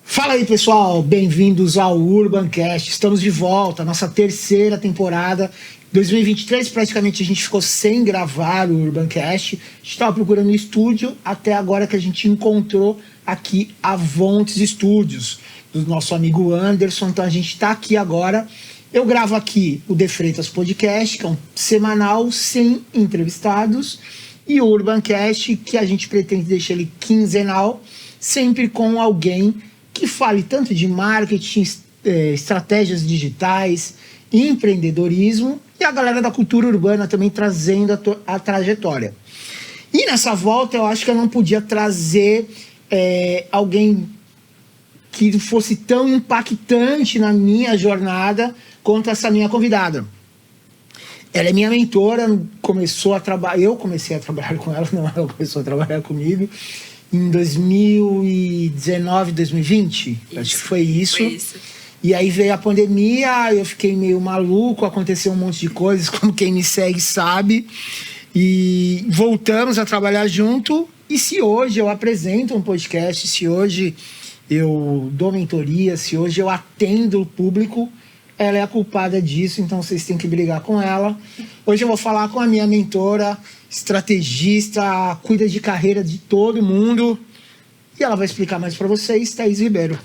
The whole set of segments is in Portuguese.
Fala aí, pessoal, bem-vindos ao Urbancast. Estamos de volta, nossa terceira temporada. 2023, praticamente, a gente ficou sem gravar o Urbancast. A gente estava procurando um estúdio, até agora que a gente encontrou aqui a Vontes Studios, do nosso amigo Anderson. Então, a gente está aqui agora. Eu gravo aqui o De Freitas Podcast, que é um semanal sem entrevistados, e o Urbancast, que a gente pretende deixar ele quinzenal, sempre com alguém que fale tanto de marketing, estratégias digitais, empreendedorismo e a galera da cultura urbana também trazendo a trajetória. E nessa volta eu acho que eu não podia trazer alguém que fosse tão impactante na minha jornada quanto essa minha convidada. Ela é minha mentora, eu comecei a trabalhar com ela, não, ela começou a trabalhar comigo em 2019, 2020, acho que foi isso. E aí veio a pandemia, eu fiquei meio maluco, aconteceu um monte de coisas, como quem me segue sabe. E voltamos a trabalhar junto. E se hoje eu apresento um podcast, se hoje eu dou mentoria, se hoje eu atendo o público, ela é a culpada disso, então vocês têm que brigar com ela. Hoje eu vou falar com a minha mentora, estrategista, cuida de carreira de todo mundo. E ela vai explicar mais para vocês, Thaís Ribeiro.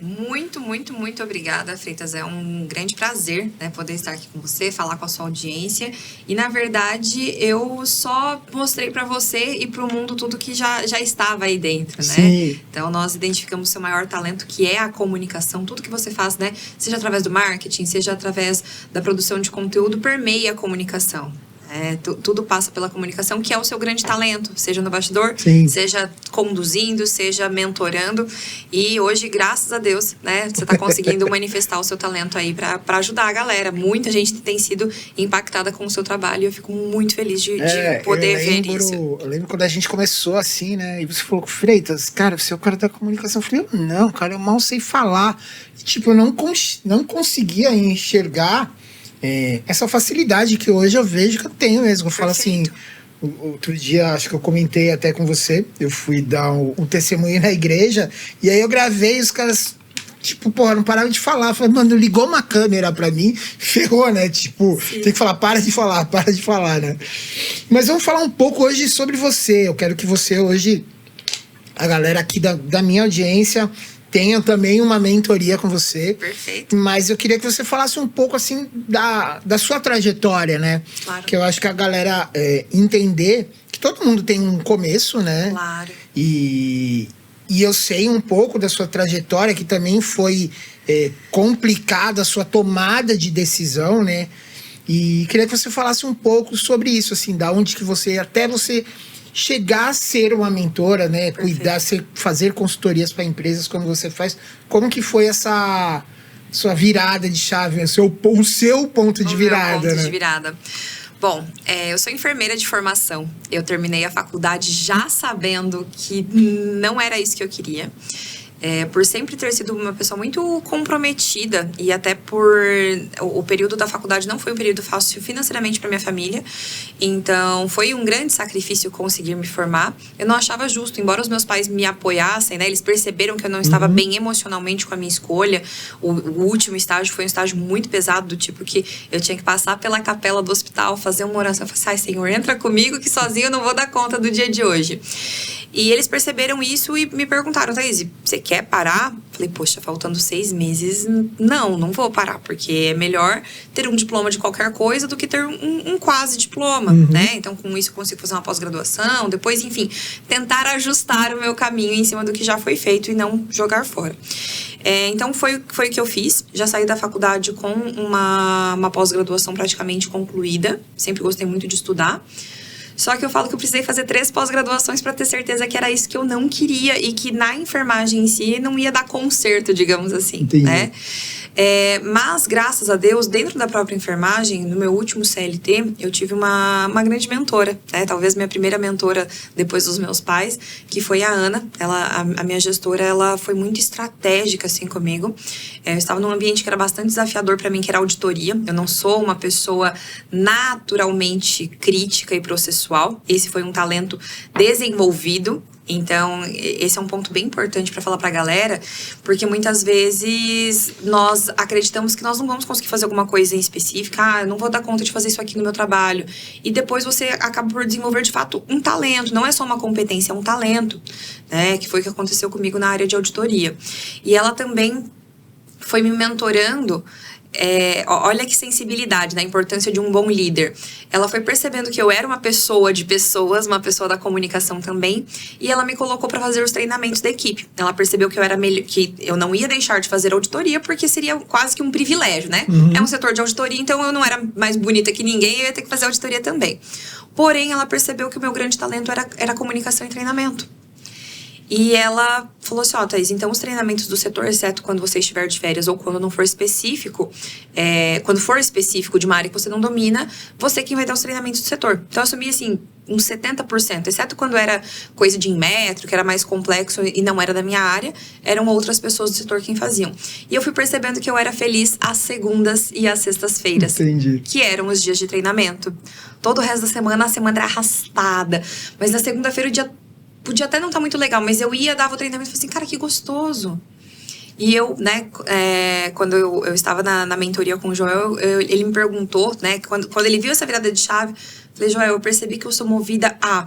Muito, muito, muito obrigada, Freitas. É um grande prazer, né, poder estar aqui com você, falar com a sua audiência. E, na verdade, eu só mostrei para você e para o mundo tudo que já estava aí dentro, né? Sim. Então, nós identificamos o seu maior talento, que é a comunicação. Tudo que você faz, né, seja através do marketing, seja através da produção de conteúdo, permeia a comunicação. Tudo passa pela comunicação, que é o seu grande talento, seja no bastidor, Sim, seja conduzindo, seja mentorando. E hoje, graças a Deus, né, você está conseguindo manifestar o seu talento aí para ajudar a galera. Muita gente tem sido impactada com o seu trabalho e eu fico muito feliz de poder ver isso. Eu lembro quando a gente começou assim, né? E você falou, Freitas, cara, você é o cara da comunicação. Eu falei, não, cara, eu mal sei falar. E, tipo, eu não conseguia enxergar essa facilidade que hoje eu vejo que eu tenho mesmo. Eu falo assim, outro dia, acho que eu comentei até com você, eu fui dar um testemunho na igreja, e aí eu gravei, os caras, tipo, porra, não paravam de falar. Eu falei, mano, ligou uma câmera pra mim, ferrou, né? Tipo, sim, tem que falar, para de falar, né? Mas vamos falar um pouco hoje sobre você. Eu quero que você hoje, a galera aqui da minha audiência, tenho também uma mentoria com você. Perfeito. Mas eu queria que você falasse um pouco, assim, da sua trajetória, né? Claro. Que eu acho que a galera entender que todo mundo tem um começo, né? Claro. E eu sei um pouco da sua trajetória, que também foi complicada a sua tomada de decisão, né? E queria que você falasse um pouco sobre isso, assim, da onde que você chegar a ser uma mentora, né? Perfeito. Cuidar, fazer consultorias para empresas como você faz. Como que foi essa sua virada de chave, o seu ponto de virada, meu ponto né? de virada. Bom, eu sou enfermeira de formação. Eu terminei a faculdade já sabendo que não era isso que eu queria. Por sempre ter sido uma pessoa muito comprometida e até por o período da faculdade não foi um período fácil financeiramente para minha família, então foi um grande sacrifício conseguir me formar. Eu não achava justo, embora os meus pais me apoiassem, né, eles perceberam que eu não estava bem emocionalmente com a minha escolha. O último estágio foi um estágio muito pesado, do tipo que eu tinha que passar pela capela do hospital, fazer uma oração. Eu falei, ai, Senhor, entra comigo que sozinho eu não vou dar conta do dia de hoje. E eles perceberam isso e me perguntaram, Thaís, você quer parar? Falei, poxa, faltando 6 meses, não vou parar, porque é melhor ter um diploma de qualquer coisa do que ter um quase diploma, né? Então, com isso, eu consigo fazer uma pós-graduação, depois, enfim, tentar ajustar o meu caminho em cima do que já foi feito e não jogar fora. Então, foi o que eu fiz. Já saí da faculdade com uma pós-graduação praticamente concluída. Sempre gostei muito de estudar. Só que eu falo que eu precisei fazer 3 pós-graduações para ter certeza que era isso que eu não queria e que na enfermagem em si não ia dar conserto, digamos assim, entendi, né? Mas, graças a Deus, dentro da própria enfermagem, no meu último CLT, eu tive uma grande mentora, né? Talvez minha primeira mentora depois dos meus pais, que foi a Ana. A minha gestora, ela foi muito estratégica, assim, comigo. Eu estava num ambiente que era bastante desafiador para mim, que era auditoria. Eu não sou uma pessoa naturalmente crítica e processual. Esse foi um talento desenvolvido. Então, esse é um ponto bem importante para falar para a galera, porque muitas vezes nós acreditamos que nós não vamos conseguir fazer alguma coisa em específica. Eu não vou dar conta de fazer isso aqui no meu trabalho. E depois você acaba por desenvolver, de fato, um talento. Não é só uma competência, é um talento, né? Que foi o que aconteceu comigo na área de auditoria. E ela também foi me mentorando. Olha que sensibilidade, né? A importância de um bom líder. Ela foi percebendo que eu era uma pessoa de pessoas, uma pessoa da comunicação também, e ela me colocou para fazer os treinamentos da equipe. Ela percebeu que eu era que eu não ia deixar de fazer auditoria, porque seria quase que um privilégio, né? É um setor de auditoria, então eu não era mais bonita que ninguém, eu ia ter que fazer auditoria também. Porém, ela percebeu que o meu grande talento era comunicação e treinamento. E ela falou assim, Thaís, então os treinamentos do setor, exceto quando você estiver de férias ou quando não for específico, quando for específico de uma área que você não domina, você quem vai dar os treinamentos do setor. Então eu assumi assim, uns 70%, exceto quando era coisa de Inmetro, que era mais complexo e não era da minha área, eram outras pessoas do setor quem faziam. E eu fui percebendo que eu era feliz às segundas e às sextas-feiras. Entendi. Que eram os dias de treinamento. Todo o resto da semana, a semana era arrastada. Mas na segunda-feira o dia podia até não estar muito legal, mas eu ia, dava o treinamento e falei assim, cara, que gostoso. E eu, né, quando eu estava na mentoria com o Joel, ele me perguntou, né, quando ele viu essa virada de chave, falei, Joel, eu percebi que eu sou movida a...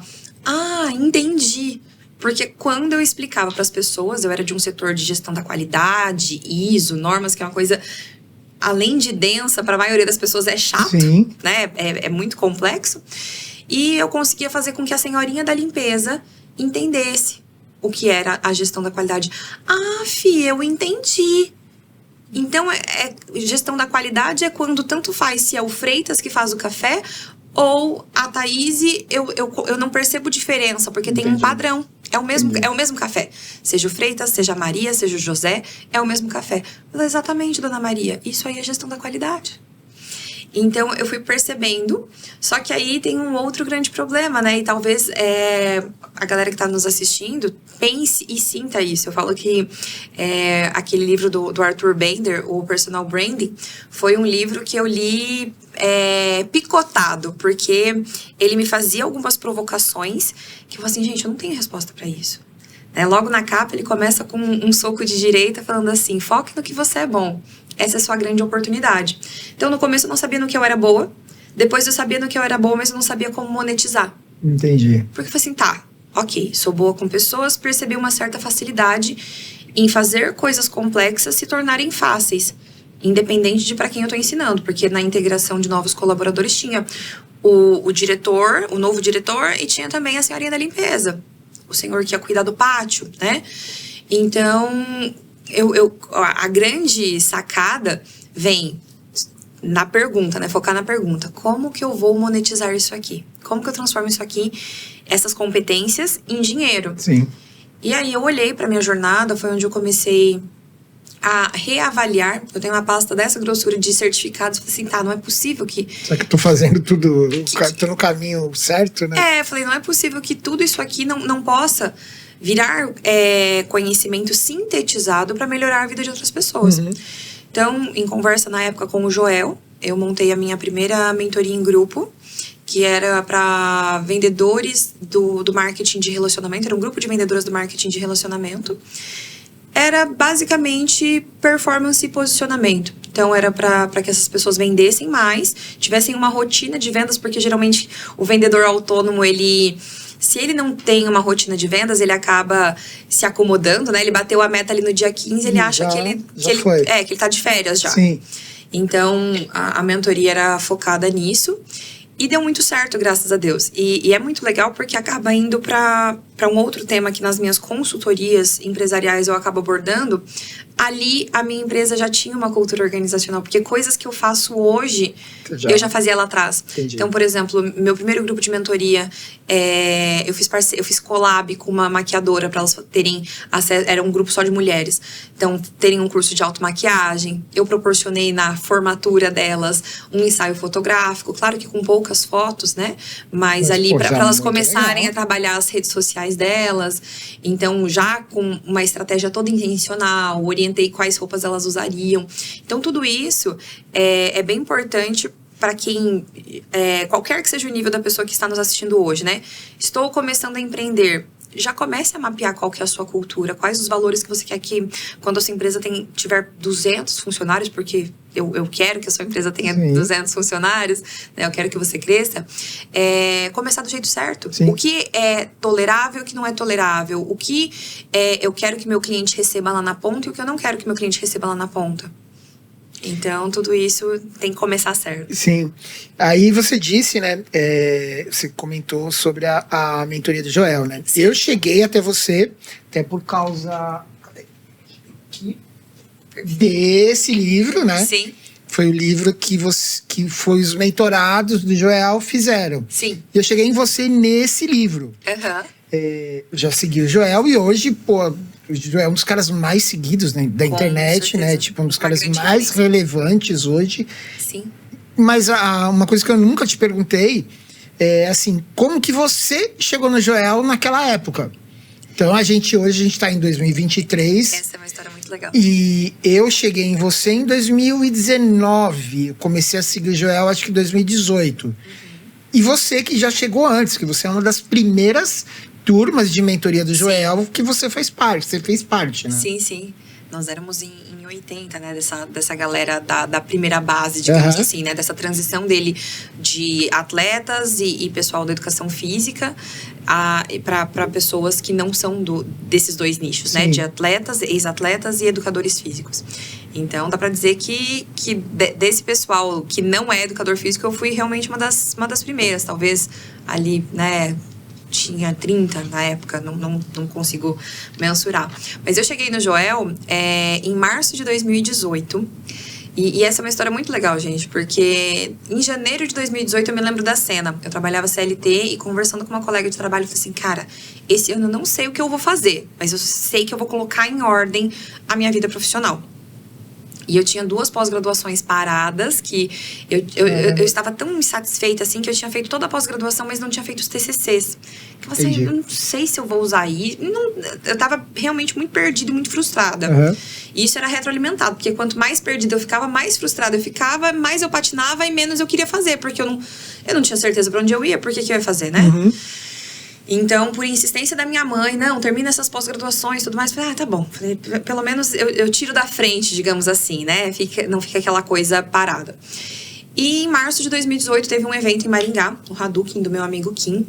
entendi. Porque quando eu explicava para as pessoas, eu era de um setor de gestão da qualidade, ISO, normas, que é uma coisa... Além de densa, para a maioria das pessoas é chato, Sim. Né, é muito complexo. E eu conseguia fazer com que a senhorinha da limpeza entendesse o que era a gestão da qualidade. Eu entendi. Então, gestão da qualidade é quando tanto faz se é o Freitas que faz o café ou a Thaís, eu não percebo diferença, porque tem um padrão. É o mesmo café. Seja o Freitas, seja a Maria, seja o José, é o mesmo café. Mas exatamente, dona Maria, isso aí é gestão da qualidade. Então, eu fui percebendo, só que aí tem um outro grande problema, né? E talvez a galera que está nos assistindo pense e sinta isso. Eu falo que aquele livro do Arthur Bender, o Personal Branding, foi um livro que eu li picotado, porque ele me fazia algumas provocações que eu falei assim, gente, eu não tenho resposta para isso. Logo na capa, ele começa com um soco de direita falando assim, foque no que você é bom. Essa é a sua grande oportunidade. Então, no começo eu não sabia no que eu era boa. Depois eu sabia no que eu era boa, mas eu não sabia como monetizar. Entendi. Porque eu falei assim, ok, sou boa com pessoas, percebi uma certa facilidade em fazer coisas complexas se tornarem fáceis. Independente de para quem eu estou ensinando. Porque na integração de novos colaboradores tinha o diretor, o novo diretor, e tinha também a senhorinha da limpeza. O senhor que ia cuidar do pátio, né? Então... a grande sacada vem na pergunta, né? Focar na pergunta. Como que eu vou monetizar isso aqui? Como que eu transformo isso aqui, essas competências, em dinheiro? Sim. E aí eu olhei para minha jornada, foi onde eu comecei a reavaliar. Eu tenho uma pasta dessa grossura de certificados. Falei assim, não é possível que... Só que eu tô fazendo tudo, tô no caminho certo, né? Falei, não é possível que tudo isso aqui não possa... virar conhecimento sintetizado para melhorar a vida de outras pessoas. Então, em conversa na época com o Joel, eu montei a minha primeira mentoria em grupo, que era para vendedores do marketing de relacionamento. Era um grupo de vendedoras do marketing de relacionamento. Era basicamente performance e posicionamento. Então, era para que essas pessoas vendessem mais, tivessem uma rotina de vendas, porque geralmente o vendedor autônomo, se ele não tem uma rotina de vendas, ele acaba se acomodando, né? Ele bateu a meta ali no dia 15, ele acha que ele tá de férias já. Sim. Então, a mentoria era focada nisso. E deu muito certo, graças a Deus. E é muito legal porque acaba indo para um outro tema que nas minhas consultorias empresariais eu acabo abordando, ali a minha empresa já tinha uma cultura organizacional, porque coisas que eu faço hoje, eu já fazia lá atrás. Entendi. Então, por exemplo, meu primeiro grupo de mentoria, eu fiz collab com uma maquiadora para elas terem acesso, era um grupo só de mulheres, então terem um curso de automaquiagem. Eu proporcionei na formatura delas um ensaio fotográfico, claro que com poucas fotos, né? Mas ali para elas começarem a trabalhar as redes sociais delas. Então, já com uma estratégia toda intencional, orientei quais roupas elas usariam. Então, tudo isso é bem importante para quem, qualquer que seja o nível da pessoa que está nos assistindo hoje, né? Estou começando a empreender. Já comece a mapear qual que é a sua cultura, quais os valores que você quer que, quando a sua empresa tiver 200 funcionários, porque eu quero que a sua empresa tenha 200 funcionários, né? Eu quero que você cresça. Começar do jeito certo. Sim. O que é tolerável e o que não é tolerável. O que eu quero que meu cliente receba lá na ponta e o que eu não quero que meu cliente receba lá na ponta. Então, tudo isso tem que começar certo. Sim. Aí você disse, né? Você comentou sobre a mentoria do Joel, né? Sim. Eu cheguei até você, até por causa desse livro, né? Sim. Foi o livro que foi os mentorados do Joel fizeram. Sim. E eu cheguei em você nesse livro. Eu já segui o Joel e hoje, pô, o Joel é um dos caras mais seguidos, né, da internet, certeza, né? Tipo, um dos caras mais relevantes hoje. Sim. Mas uma coisa que eu nunca te perguntei é assim, como que você chegou no Joel naquela época? Então, hoje a gente tá em 2023. Essa é uma história muito legal. E eu cheguei em você em 2019. Eu comecei a seguir o Joel, acho que em 2018. E você que já chegou antes, que você é uma das primeiras turmas de mentoria do Joel que você fez parte, né? Sim, sim. Nós éramos em 80, né? Dessa galera da primeira base, digamos assim, né? Dessa transição dele de atletas e pessoal da educação física para pessoas que não são desses dois nichos, né? De atletas, ex-atletas e educadores físicos. Então, dá para dizer que desse pessoal que não é educador físico, eu fui realmente uma das primeiras. Talvez ali, né? Tinha 30 na época, não consigo mensurar. Mas eu cheguei no Joel em março de 2018. E essa é uma história muito legal, gente, porque em janeiro de 2018 eu me lembro da cena. Eu trabalhava CLT e conversando com uma colega de trabalho, eu falei assim, cara, esse ano eu não sei o que eu vou fazer, mas eu sei que eu vou colocar em ordem a minha vida profissional. E eu tinha 2 pós-graduações paradas, que eu estava tão insatisfeita, assim, que eu tinha feito toda a pós-graduação, mas não tinha feito os TCCs. Eu falei assim, eu não sei se eu vou usar isso. Eu estava realmente muito perdida e muito frustrada. E isso era retroalimentado, porque quanto mais perdida eu ficava, mais frustrada eu ficava, mais eu patinava e menos eu queria fazer, porque eu não tinha certeza para onde eu ia, por que eu ia fazer, né? Então, por insistência da minha mãe, não, termina essas pós-graduações e tudo mais. Falei, tá bom. Falei, pelo menos eu tiro da frente, digamos assim, né? Não fica aquela coisa parada. E em março de 2018 teve um evento em Maringá, o Hadouken do meu amigo Kim,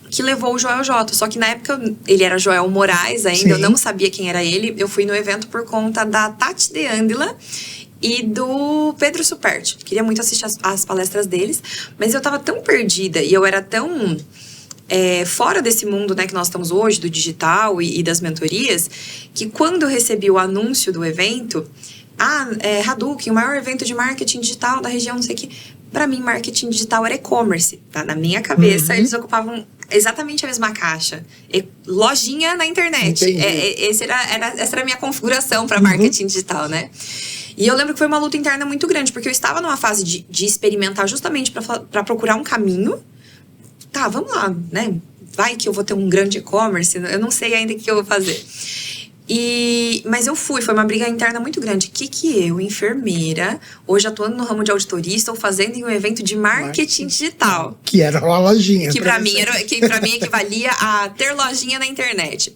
que levou o Joel J. Só que na época ele era Joel Moraes ainda, eu não sabia quem era ele. Eu fui no evento por conta da Tati De Andela e do Pedro Superti. Queria muito assistir as palestras deles, mas eu tava tão perdida e eu era tão... fora desse mundo, né, que nós estamos hoje, do digital e das mentorias, que quando eu recebi o anúncio do evento, Hadouken, o maior evento de marketing digital da região, não sei o que, pra mim, marketing digital era e-commerce, tá? Na minha cabeça, eles ocupavam exatamente a mesma caixa. Lojinha na internet. Essa era a minha configuração para marketing digital, né? E eu lembro que foi uma luta interna muito grande, porque eu estava numa fase de experimentar justamente para procurar um caminho. Tá, vamos lá, né? Vai que eu vou ter um grande e-commerce, eu não sei ainda o que eu vou fazer. Mas eu foi uma briga interna muito grande. O que eu, enfermeira, hoje atuando no ramo de auditoria, estou fazendo em um evento de marketing digital. Que era uma lojinha. Que pra mim equivalia a ter lojinha na internet.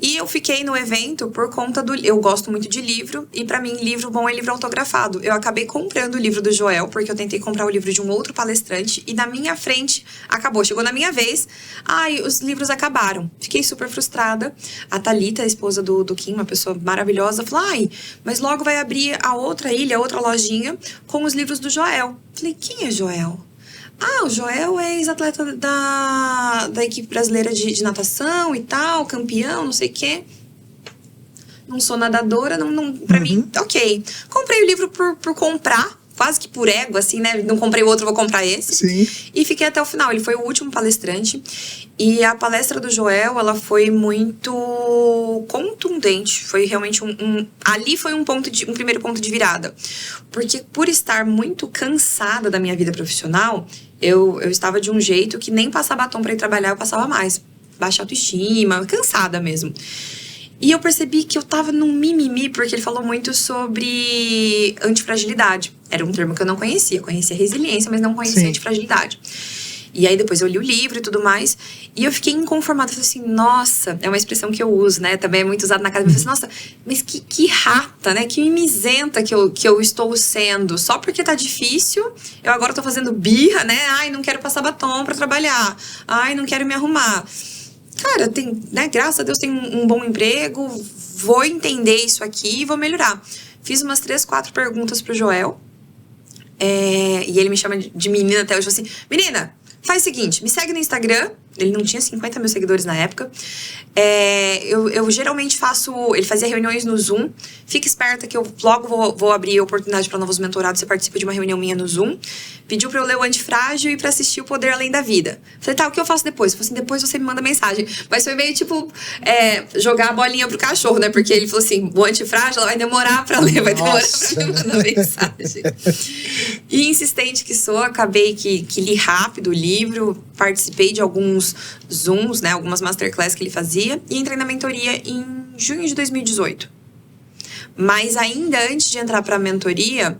E eu fiquei no evento por conta eu gosto muito de livro, e pra mim livro bom é livro autografado. Eu acabei comprando o livro do Joel, porque eu tentei comprar o livro de um outro palestrante, e na minha frente acabou. Chegou na minha vez, os livros acabaram. Fiquei super frustrada. A Thalita, a esposa do Kim, uma pessoa maravilhosa, falou, mas logo vai abrir a outra ilha, a outra lojinha, com os livros do Joel. Falei, quem é Joel? O Joel é ex-atleta da equipe brasileira de natação e tal, campeão, não sei o quê. não sou nadadora, pra mim, ok. Comprei o livro por comprar, quase que por ego, assim, né? Não comprei o outro, vou comprar esse. Sim. E fiquei até o final. Ele foi o último palestrante. E a palestra do Joel, ela foi muito contundente. Foi realmente ali foi um primeiro ponto de virada. Porque por estar muito cansada da minha vida profissional, eu estava de um jeito que nem passar batom pra ir trabalhar, eu passava mais. Baixa autoestima, cansada mesmo. E eu percebi que eu tava num mimimi, porque ele falou muito sobre antifragilidade. Era um termo que eu não conhecia. Conhecia resiliência, mas não conhecia antifragilidade. E aí depois eu li o livro e tudo mais. E eu fiquei inconformada. Eu falei assim, nossa, é uma expressão que eu uso, né? Também é muito usada na casa. Eu falei assim, nossa, mas que rata, né? Que mimizenta que eu estou sendo. Só porque tá difícil, eu agora tô fazendo birra, né? Ai, não quero passar batom pra trabalhar. Ai, não quero me arrumar. Cara, né, graças a Deus tem um bom emprego, vou entender isso aqui e vou melhorar. Fiz umas 3, 4 perguntas pro Joel. E ele me chama de menina até hoje. Assim, menina, faz o seguinte, me segue no Instagram. Ele não tinha 50 mil seguidores na época. Eu geralmente ele fazia reuniões no Zoom. Fica esperta que eu logo vou abrir oportunidade para novos mentorados. Você participa de uma reunião minha no Zoom. Pediu para eu ler o Antifrágil e para assistir o Poder Além da Vida. Falei, tá, o que eu faço depois? Eu falei assim, depois você me manda mensagem. Mas foi meio tipo jogar a bolinha pro cachorro, né? Porque ele falou assim, o Antifrágil ela vai demorar para ler, vai demorar para me mandar mensagem. E insistente que sou, acabei que li rápido o livro, participei de alguns Zooms, né? Algumas masterclass que ele fazia e entrei na mentoria em junho de 2018. Mas ainda antes de entrar para a mentoria,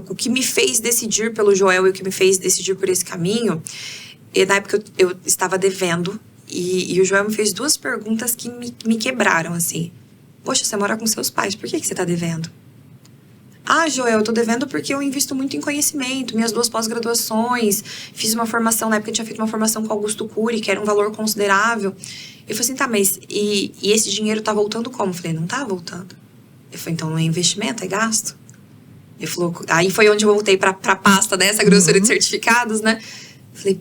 o que me fez decidir pelo Joel e o que me fez decidir por esse caminho, na época eu estava devendo e o Joel me fez 2 perguntas que me quebraram, assim. Poxa, você mora com seus pais, por que você está devendo? Ah, Joel, eu tô devendo porque eu invisto muito em conhecimento, minhas 2 pós-graduações, fiz uma formação, na época eu tinha feito uma formação com Augusto Cury, que era um valor considerável. Eu falei assim, tá, mas e esse dinheiro tá voltando como? Eu falei, não tá voltando. Ele falou, então não é investimento, é gasto. Ele falou, aí foi onde eu voltei pra pasta dessa grossura de certificados, né? Falei,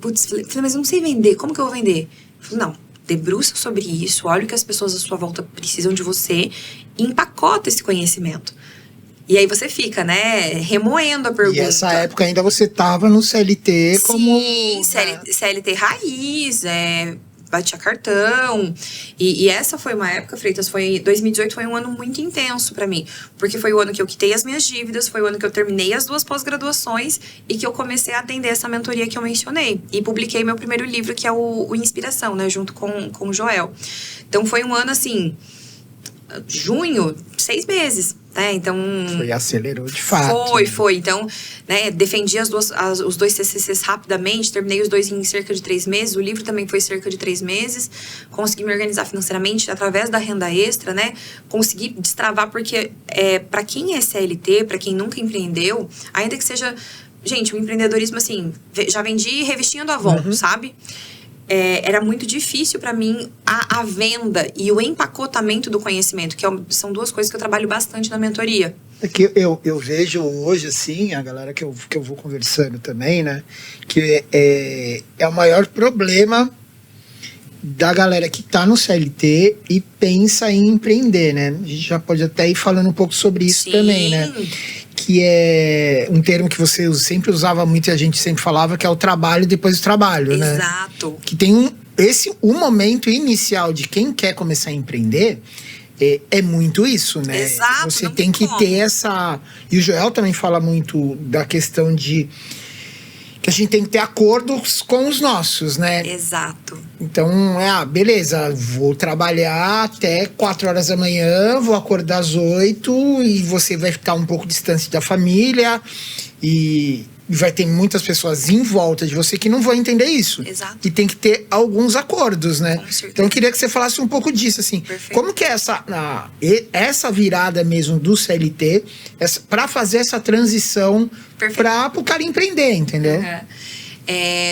mas eu não sei vender, como que eu vou vender? Ele falou, não, debruça sobre isso, olha o que as pessoas à sua volta precisam de você e empacota esse conhecimento. E aí você fica, né, remoendo a pergunta. E nessa época ainda você tava no CLT como... Sim, CLT raiz, batia cartão. E essa foi uma época, Freitas, 2018 foi um ano muito intenso pra mim. Porque foi o ano que eu quitei as minhas dívidas, foi o ano que eu terminei as 2 pós-graduações e que eu comecei a atender essa mentoria que eu mencionei. E publiquei meu primeiro livro, que é o Inspiração, né, junto com o Joel. Então foi um ano, assim, junho, 6 meses. Então, acelerou de fato. Foi. Então, né, defendi os 2 CCCs rapidamente, terminei os 2 em cerca de 3 meses. O livro também foi cerca de 3 meses. Consegui me organizar financeiramente através da renda extra, né? Consegui destravar, porque para quem é CLT, para quem nunca empreendeu, ainda que seja... Gente, o empreendedorismo, assim, já vendi revistinha do Avon, sabe? Era muito difícil para mim a venda e o empacotamento do conhecimento, que são 2 coisas que eu trabalho bastante na mentoria. É que eu vejo hoje, assim, a galera que eu vou conversando também, né, que é o maior problema da galera que tá no CLT e pensa em empreender, né? A gente já pode até ir falando um pouco sobre isso também, né? Que é um termo que você sempre usava muito e a gente sempre falava, que é o trabalho depois do trabalho, né? Exato. Que tem o momento inicial de quem quer começar a empreender, é muito isso, né? Exato. Você tem que ter essa... E o Joel também fala muito da questão de que a gente tem que ter acordos com os nossos, né? Exato. Então, beleza, vou trabalhar até 4 horas da manhã, vou acordar às 8 e você vai ficar um pouco distante da família e vai ter muitas pessoas em volta de você que não vão entender isso. Exato. E tem que ter alguns acordos, né? Com certeza. Então, eu queria que você falasse um pouco disso, assim. Perfeito. Como que é essa virada mesmo do CLT para fazer essa transição para o cara empreender, entendeu?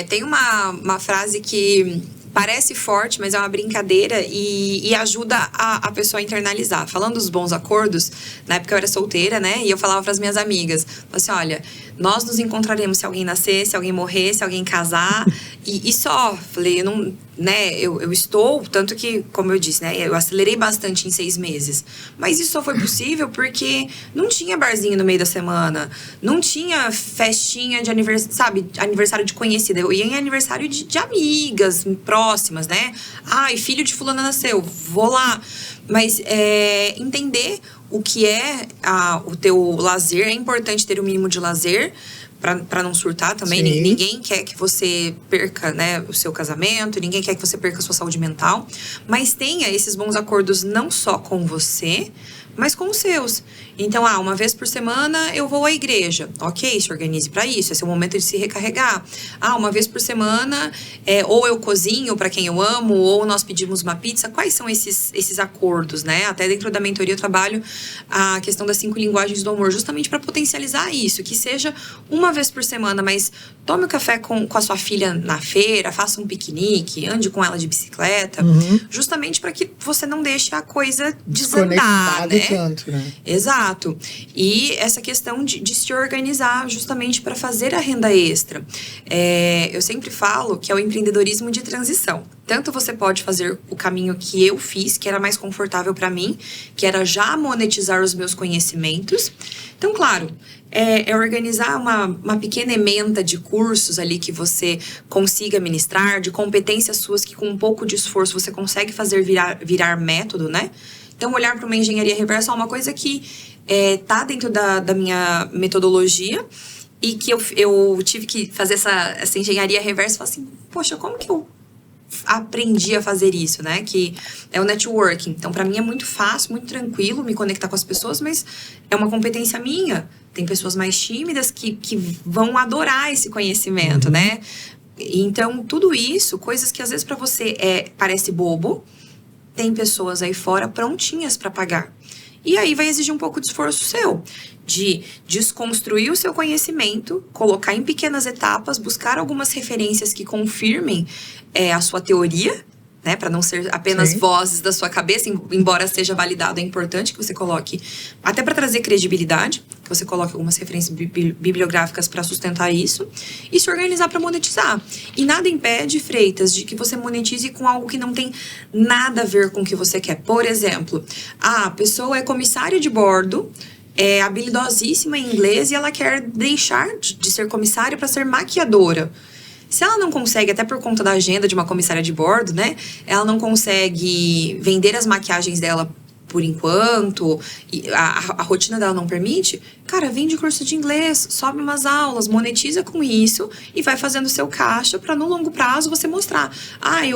Tem uma frase que parece forte, mas é uma brincadeira e ajuda a pessoa a internalizar. Falando dos bons acordos, na época eu era solteira, né? E eu falava para as minhas amigas, assim, olha, nós nos encontraremos se alguém nascer, se alguém morrer, se alguém casar, E só, falei, eu não, né, eu estou, tanto que, como eu disse, né, eu acelerei bastante em 6 meses. Mas isso só foi possível porque não tinha barzinho no meio da semana, não tinha festinha de aniversário, sabe, aniversário de conhecida. Eu ia em aniversário de amigas próximas, né? Ai, filho de fulana nasceu, vou lá. Mas entender o que é o teu lazer, é importante ter o mínimo de lazer, para não surtar também. Sim. Ninguém quer que você perca, né, o seu casamento, ninguém quer que você perca a sua saúde mental, mas tenha esses bons acordos não só com você, mas com os seus. Então, uma vez por semana eu vou à igreja. Ok, se organize para isso. Esse é o momento de se recarregar. Uma vez por semana, ou eu cozinho para quem eu amo, ou nós pedimos uma pizza. Quais são esses acordos, né? Até dentro da mentoria eu trabalho a questão das 5 linguagens do amor, justamente para potencializar isso. Que seja uma vez por semana, mas tome o café com a sua filha na feira, faça um piquenique, ande com ela de bicicleta, justamente para que você não deixe a coisa desandar, né? Tanto, né? Exato. E essa questão de se organizar justamente para fazer a renda extra. Eu sempre falo que é o empreendedorismo de transição. Tanto você pode fazer o caminho que eu fiz, que era mais confortável para mim, que era já monetizar os meus conhecimentos. Então, claro, organizar uma pequena ementa de cursos ali que você consiga ministrar, de competências suas que com um pouco de esforço você consegue fazer virar método, né? Então, olhar para uma engenharia reversa é uma coisa que tá dentro da minha metodologia e que eu tive que fazer essa engenharia reversa e falar assim, poxa, como que eu aprendi a fazer isso, né? Que é o networking. Então, para mim é muito fácil, muito tranquilo me conectar com as pessoas, mas é uma competência minha. Tem pessoas mais tímidas que vão adorar esse conhecimento, né? Então, tudo isso, coisas que às vezes para você parece bobo, tem pessoas aí fora prontinhas para pagar. E aí vai exigir um pouco de esforço seu, de desconstruir o seu conhecimento, colocar em pequenas etapas, buscar algumas referências que confirmem a sua teoria, né, para não ser apenas vozes da sua cabeça, embora seja validado, é importante que você coloque, até para trazer credibilidade, que você coloque algumas referências bibliográficas para sustentar isso, e se organizar para monetizar. E nada impede, Freitas, de que você monetize com algo que não tem nada a ver com o que você quer. Por exemplo, a pessoa é comissária de bordo, é habilidosíssima em inglês e ela quer deixar de ser comissária para ser maquiadora. Se ela não consegue, até por conta da agenda de uma comissária de bordo, né? Ela não consegue vender as maquiagens dela por enquanto, e a rotina dela não permite, cara, vende curso de inglês, sobe umas aulas, monetiza com isso e vai fazendo seu caixa para no longo prazo você mostrar.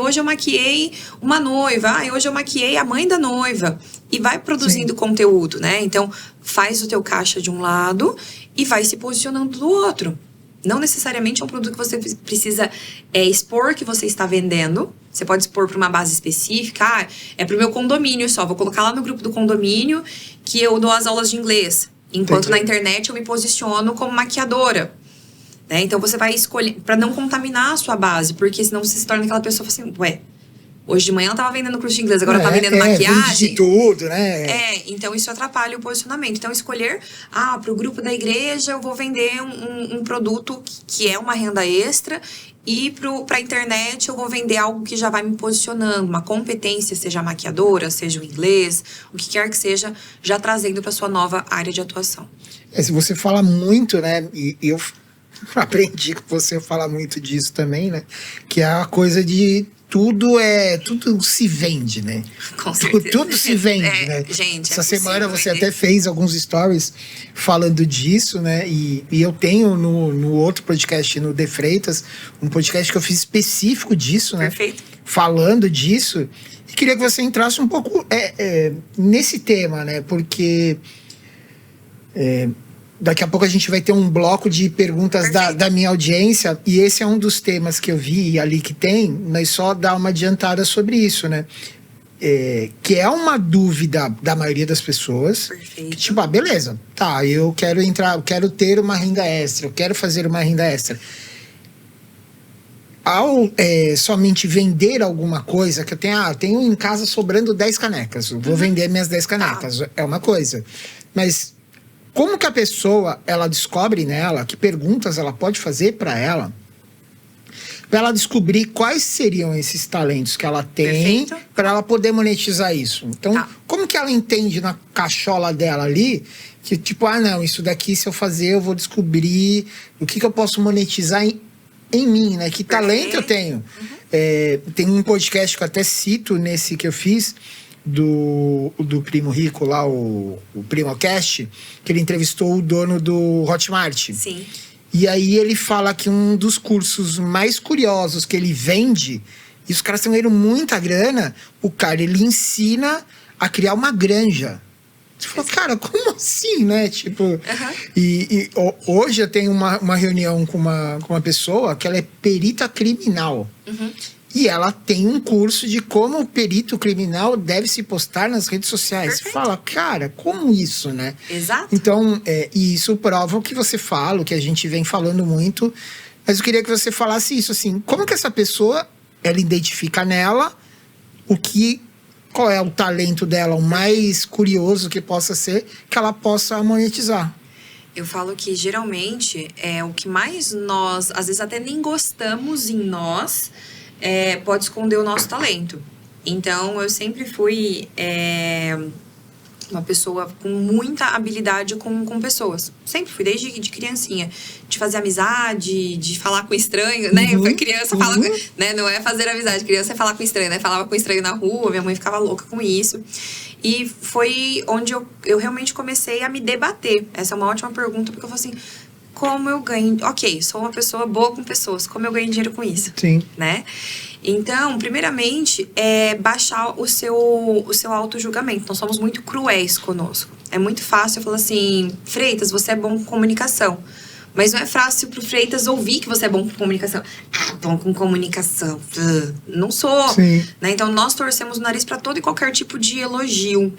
Hoje eu maquiei uma noiva, hoje eu maquiei a mãe da noiva. E vai produzindo conteúdo, né? Então, faz o teu caixa de um lado e vai se posicionando do outro. Não necessariamente é um produto que você precisa expor que você está vendendo. Você pode expor para uma base específica. É para o meu condomínio só. Vou colocar lá no grupo do condomínio que eu dou as aulas de inglês. Enquanto na internet eu me posiciono como maquiadora. Né? Então você vai escolher para não contaminar a sua base. Porque senão você se torna aquela pessoa assim, hoje de manhã ela tava vendendo curso de inglês, agora tá vendendo maquiagem. De tudo, né? Então isso atrapalha o posicionamento. Então escolher, pro grupo da igreja eu vou vender um produto que é uma renda extra e pra internet eu vou vender algo que já vai me posicionando, uma competência, seja maquiadora, seja o inglês, o que quer que seja, já trazendo pra sua nova área de atuação. Se você fala muito, né, e eu aprendi que você fala muito disso também, né, que é a coisa de tudo se vende, né? Com certeza. Tudo se vende, né? Gente, essa semana você até fez alguns stories falando disso, né? E eu tenho no outro podcast, no De Freitas, um podcast que eu fiz específico disso, né? Perfeito. Falando disso. E queria que você entrasse um pouco nesse tema, né? Porque daqui a pouco a gente vai ter um bloco de perguntas da minha audiência, e esse é um dos temas que eu vi ali que tem, mas só dar uma adiantada sobre isso, né? Que é uma dúvida da maioria das pessoas. Perfeito. Que, tipo, beleza, tá, eu quero ter uma renda extra, eu quero fazer uma renda extra. Ao somente vender alguma coisa, que eu tenho em casa sobrando 10 canecas, eu vou vender minhas 10 canecas, é uma coisa. Mas como que a pessoa, ela descobre nela, que perguntas ela pode fazer para ela para ela descobrir quais seriam esses talentos que ela tem, para ela poder monetizar isso. Então, como que ela entende na cachola dela ali que, tipo, não, isso daqui, se eu fazer, eu vou descobrir o que eu posso monetizar em mim, né? Que talento eu tenho. Tem um podcast que eu até cito nesse que eu fiz, do Primo Rico lá, o PrimoCast, que ele entrevistou o dono do Hotmart. Sim. E aí ele fala que um dos cursos mais curiosos que ele vende, e os caras estão ganhando muita grana, o cara, ele ensina a criar uma granja. Você fala, cara, como assim, né? Tipo, hoje eu tenho uma reunião com uma pessoa que ela é perita criminal. E ela tem um curso de como o perito criminal deve se postar nas redes sociais. Perfeito. Você fala, cara, como isso, né? Exato. Então, e isso prova o que você fala, o que a gente vem falando muito. Mas eu queria que você falasse isso, assim, como que essa pessoa, ela identifica nela qual é o talento dela, o mais curioso que possa ser, que ela possa monetizar. Eu falo que, geralmente, o que mais nós, às vezes até nem gostamos em nós, pode esconder o nosso talento. Então, eu sempre fui uma pessoa com muita habilidade com pessoas. Sempre fui, desde de criancinha. De fazer amizade, de falar com estranho, né? Criança fala, né? Não é fazer amizade, criança é falar com estranho, né? Falava com estranho na rua, minha mãe ficava louca com isso. E foi onde eu realmente comecei a me debater. Essa é uma ótima pergunta, porque eu falo assim, como eu ganho... Ok, sou uma pessoa boa com pessoas, como eu ganho dinheiro com isso? Sim. Né? Então, primeiramente, é baixar o seu auto-julgamento. Nós somos muito cruéis conosco. É muito fácil eu falar assim, Freitas, você é bom com comunicação. Mas não é fácil pro Freitas ouvir que você é bom com comunicação. Bom com comunicação. Não sou. Né? Então, nós torcemos o nariz para todo e qualquer tipo de elogio.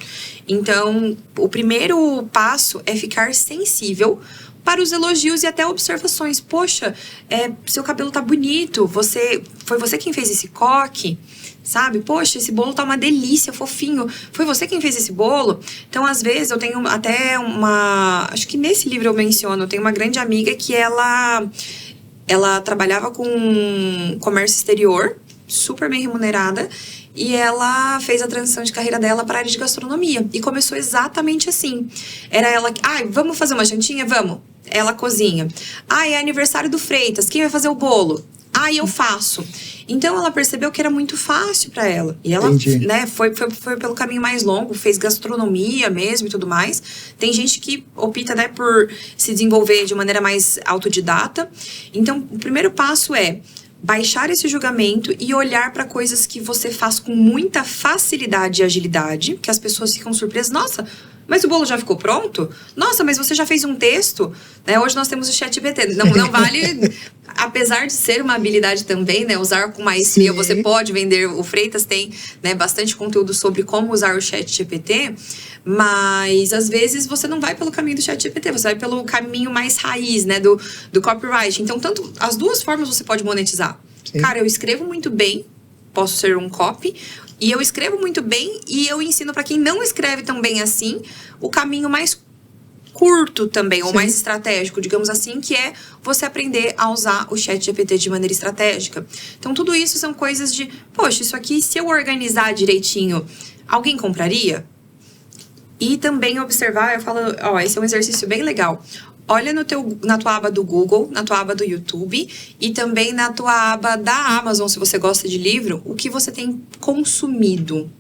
Então, o primeiro passo é ficar sensível para os elogios e até observações. Poxa, seu cabelo tá bonito. Foi você quem fez esse coque? Sabe? Poxa, esse bolo tá uma delícia, fofinho. Foi você quem fez esse bolo? Então, às vezes, eu tenho até acho que nesse livro eu menciono, eu tenho uma grande amiga que ela trabalhava com comércio exterior, super bem remunerada, e ela fez a transição de carreira dela para a área de gastronomia. E começou exatamente assim. Era ela que, vamos fazer uma jantinha? Vamos. Ela cozinha. É aniversário do Freitas, quem vai fazer o bolo? Eu faço. Então, ela percebeu que era muito fácil para ela. E ela, né, foi pelo caminho mais longo, fez gastronomia mesmo e tudo mais. Tem gente que opta, né, por se desenvolver de maneira mais autodidata. Então, o primeiro passo é baixar esse julgamento e olhar para coisas que você faz com muita facilidade e agilidade, que as pessoas ficam surpresas. Nossa, mas o bolo já ficou pronto? Nossa, mas você já fez um texto? Né? Hoje nós temos o ChatGPT. Não vale, apesar de ser uma habilidade também, né? Usar com maestria, você pode vender. O Freitas tem, né, bastante conteúdo sobre como usar o ChatGPT, mas às vezes você não vai pelo caminho do ChatGPT, você vai pelo caminho mais raiz, né, do copyright. Então, as duas formas você pode monetizar. Cara, eu escrevo muito bem, posso ser um copy, e eu escrevo muito bem e eu ensino para quem não escreve tão bem assim o caminho mais curto também, ou mais estratégico, digamos assim, que é você aprender a usar o ChatGPT de maneira estratégica. Então, tudo isso são coisas de, poxa, isso aqui, se eu organizar direitinho, alguém compraria? E também observar, eu falo, esse é um exercício bem legal. Olha na tua aba do Google, na tua aba do YouTube e também na tua aba da Amazon, se você gosta de livro, o que você tem consumido.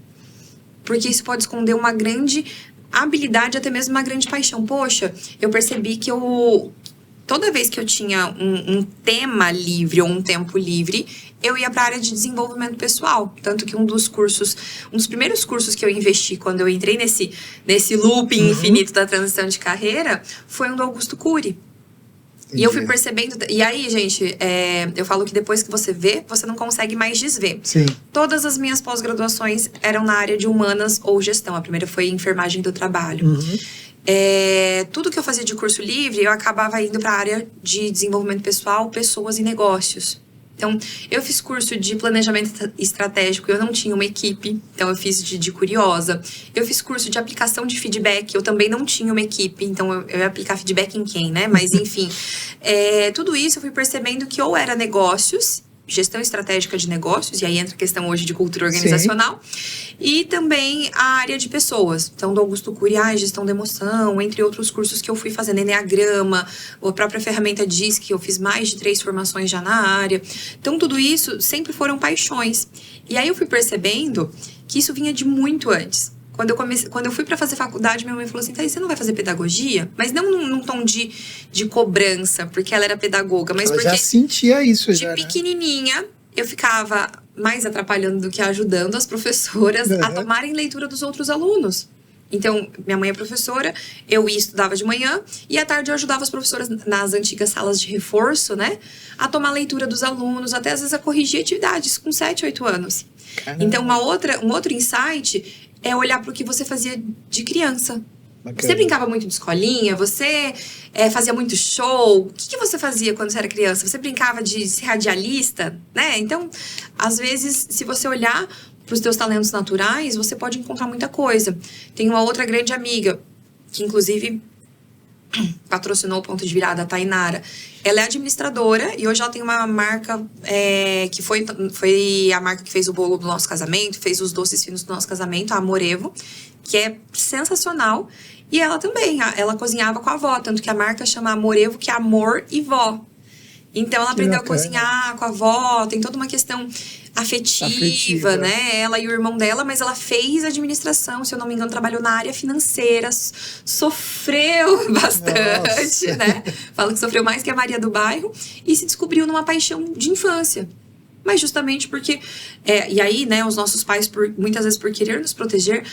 Porque isso pode esconder uma grande habilidade, até mesmo uma grande paixão. Poxa, eu percebi que toda vez que eu tinha um tema livre ou um tempo livre, eu ia para a área de desenvolvimento pessoal. Tanto que um dos primeiros cursos que eu investi quando eu entrei nesse looping infinito da transição de carreira, foi um do Augusto Cury. E eu fui percebendo... E aí, gente, eu falo que depois que você vê, você não consegue mais desver. Todas as minhas pós-graduações eram na área de humanas ou gestão. A primeira foi enfermagem do trabalho. Tudo que eu fazia de curso livre, eu acabava indo para a área de desenvolvimento pessoal, pessoas e negócios. Então, eu fiz curso de planejamento estratégico, eu não tinha uma equipe, então eu fiz de curiosa. Eu fiz curso de aplicação de feedback, eu também não tinha uma equipe, então eu ia aplicar feedback em quem, né? Mas, enfim, tudo isso eu fui percebendo que ou era negócios gestão estratégica de negócios, e aí entra a questão hoje de cultura organizacional, e também a área de pessoas. Então, do Augusto Cury, gestão da emoção, entre outros cursos que eu fui fazendo, Enneagrama, a própria ferramenta DISC, que eu fiz mais de 3 formações já na área. Então, tudo isso sempre foram paixões. E aí eu fui percebendo que isso vinha de muito antes. Quando eu fui para fazer faculdade, minha mãe falou assim, Thaís, você não vai fazer pedagogia? Mas não num tom de cobrança, porque ela era pedagoga, mas ela porque... já sentia isso, de pequenininha, eu ficava mais atrapalhando do que ajudando as professoras a tomarem leitura dos outros alunos. Então, minha mãe é professora, eu ia estudava de manhã e à tarde eu ajudava as professoras nas antigas salas de reforço, né? A tomar leitura dos alunos, até às vezes a corrigir atividades com 7, 8 anos. Caramba. Então, um outro insight é olhar para o que você fazia de criança. Bacana. Você brincava muito de escolinha? Você fazia muito show? O que você fazia quando você era criança? Você brincava de ser radialista, né? Então, às vezes, se você olhar para os teus talentos naturais, você pode encontrar muita coisa. Tem uma outra grande amiga, que inclusive patrocinou o Ponto de Virada, a Tainara. Ela é administradora e hoje ela tem uma marca que foi a marca que fez o bolo do nosso casamento, fez os doces finos do nosso casamento, a Amorevo, que é sensacional. E ela também, ela cozinhava com a avó, tanto que a marca chama Amorevo, que é amor e vó. Então ela aprendeu a cozinhar com a avó, tem toda uma questão afetiva, né? Ela e o irmão dela, mas ela fez administração, se eu não me engano, trabalhou na área financeira, sofreu bastante, né? Fala que sofreu mais que a Maria do Bairro e se descobriu numa paixão de infância. Mas justamente porque... e aí, né, os nossos pais, muitas vezes por querer nos proteger,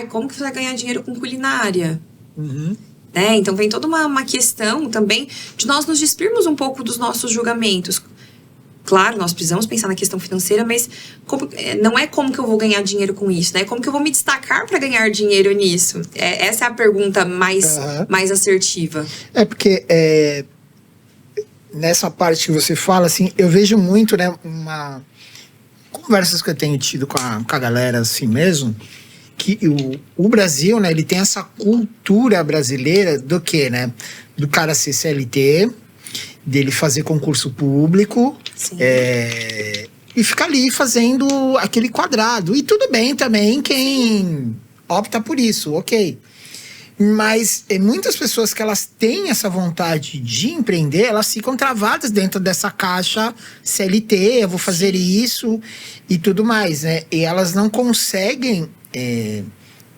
como que você vai ganhar dinheiro com culinária? Uhum. Então vem toda uma questão também de nós nos despirmos um pouco dos nossos julgamentos. Claro, nós precisamos pensar na questão financeira, mas não é como que eu vou ganhar dinheiro com isso, né? Como que eu vou me destacar para ganhar dinheiro nisso? Essa é a pergunta mais assertiva. Porque nessa parte que você fala, assim, eu vejo muito, né, conversas que eu tenho tido com a galera, assim mesmo, que o Brasil, né, ele tem essa cultura brasileira do quê, né? Do cara ser CLT, dele fazer concurso público, e ficar ali fazendo aquele quadrado. E tudo bem também quem opta por isso, ok. Mas muitas pessoas que elas têm essa vontade de empreender, elas ficam travadas dentro dessa caixa CLT, eu vou fazer isso e tudo mais, né? E elas não conseguem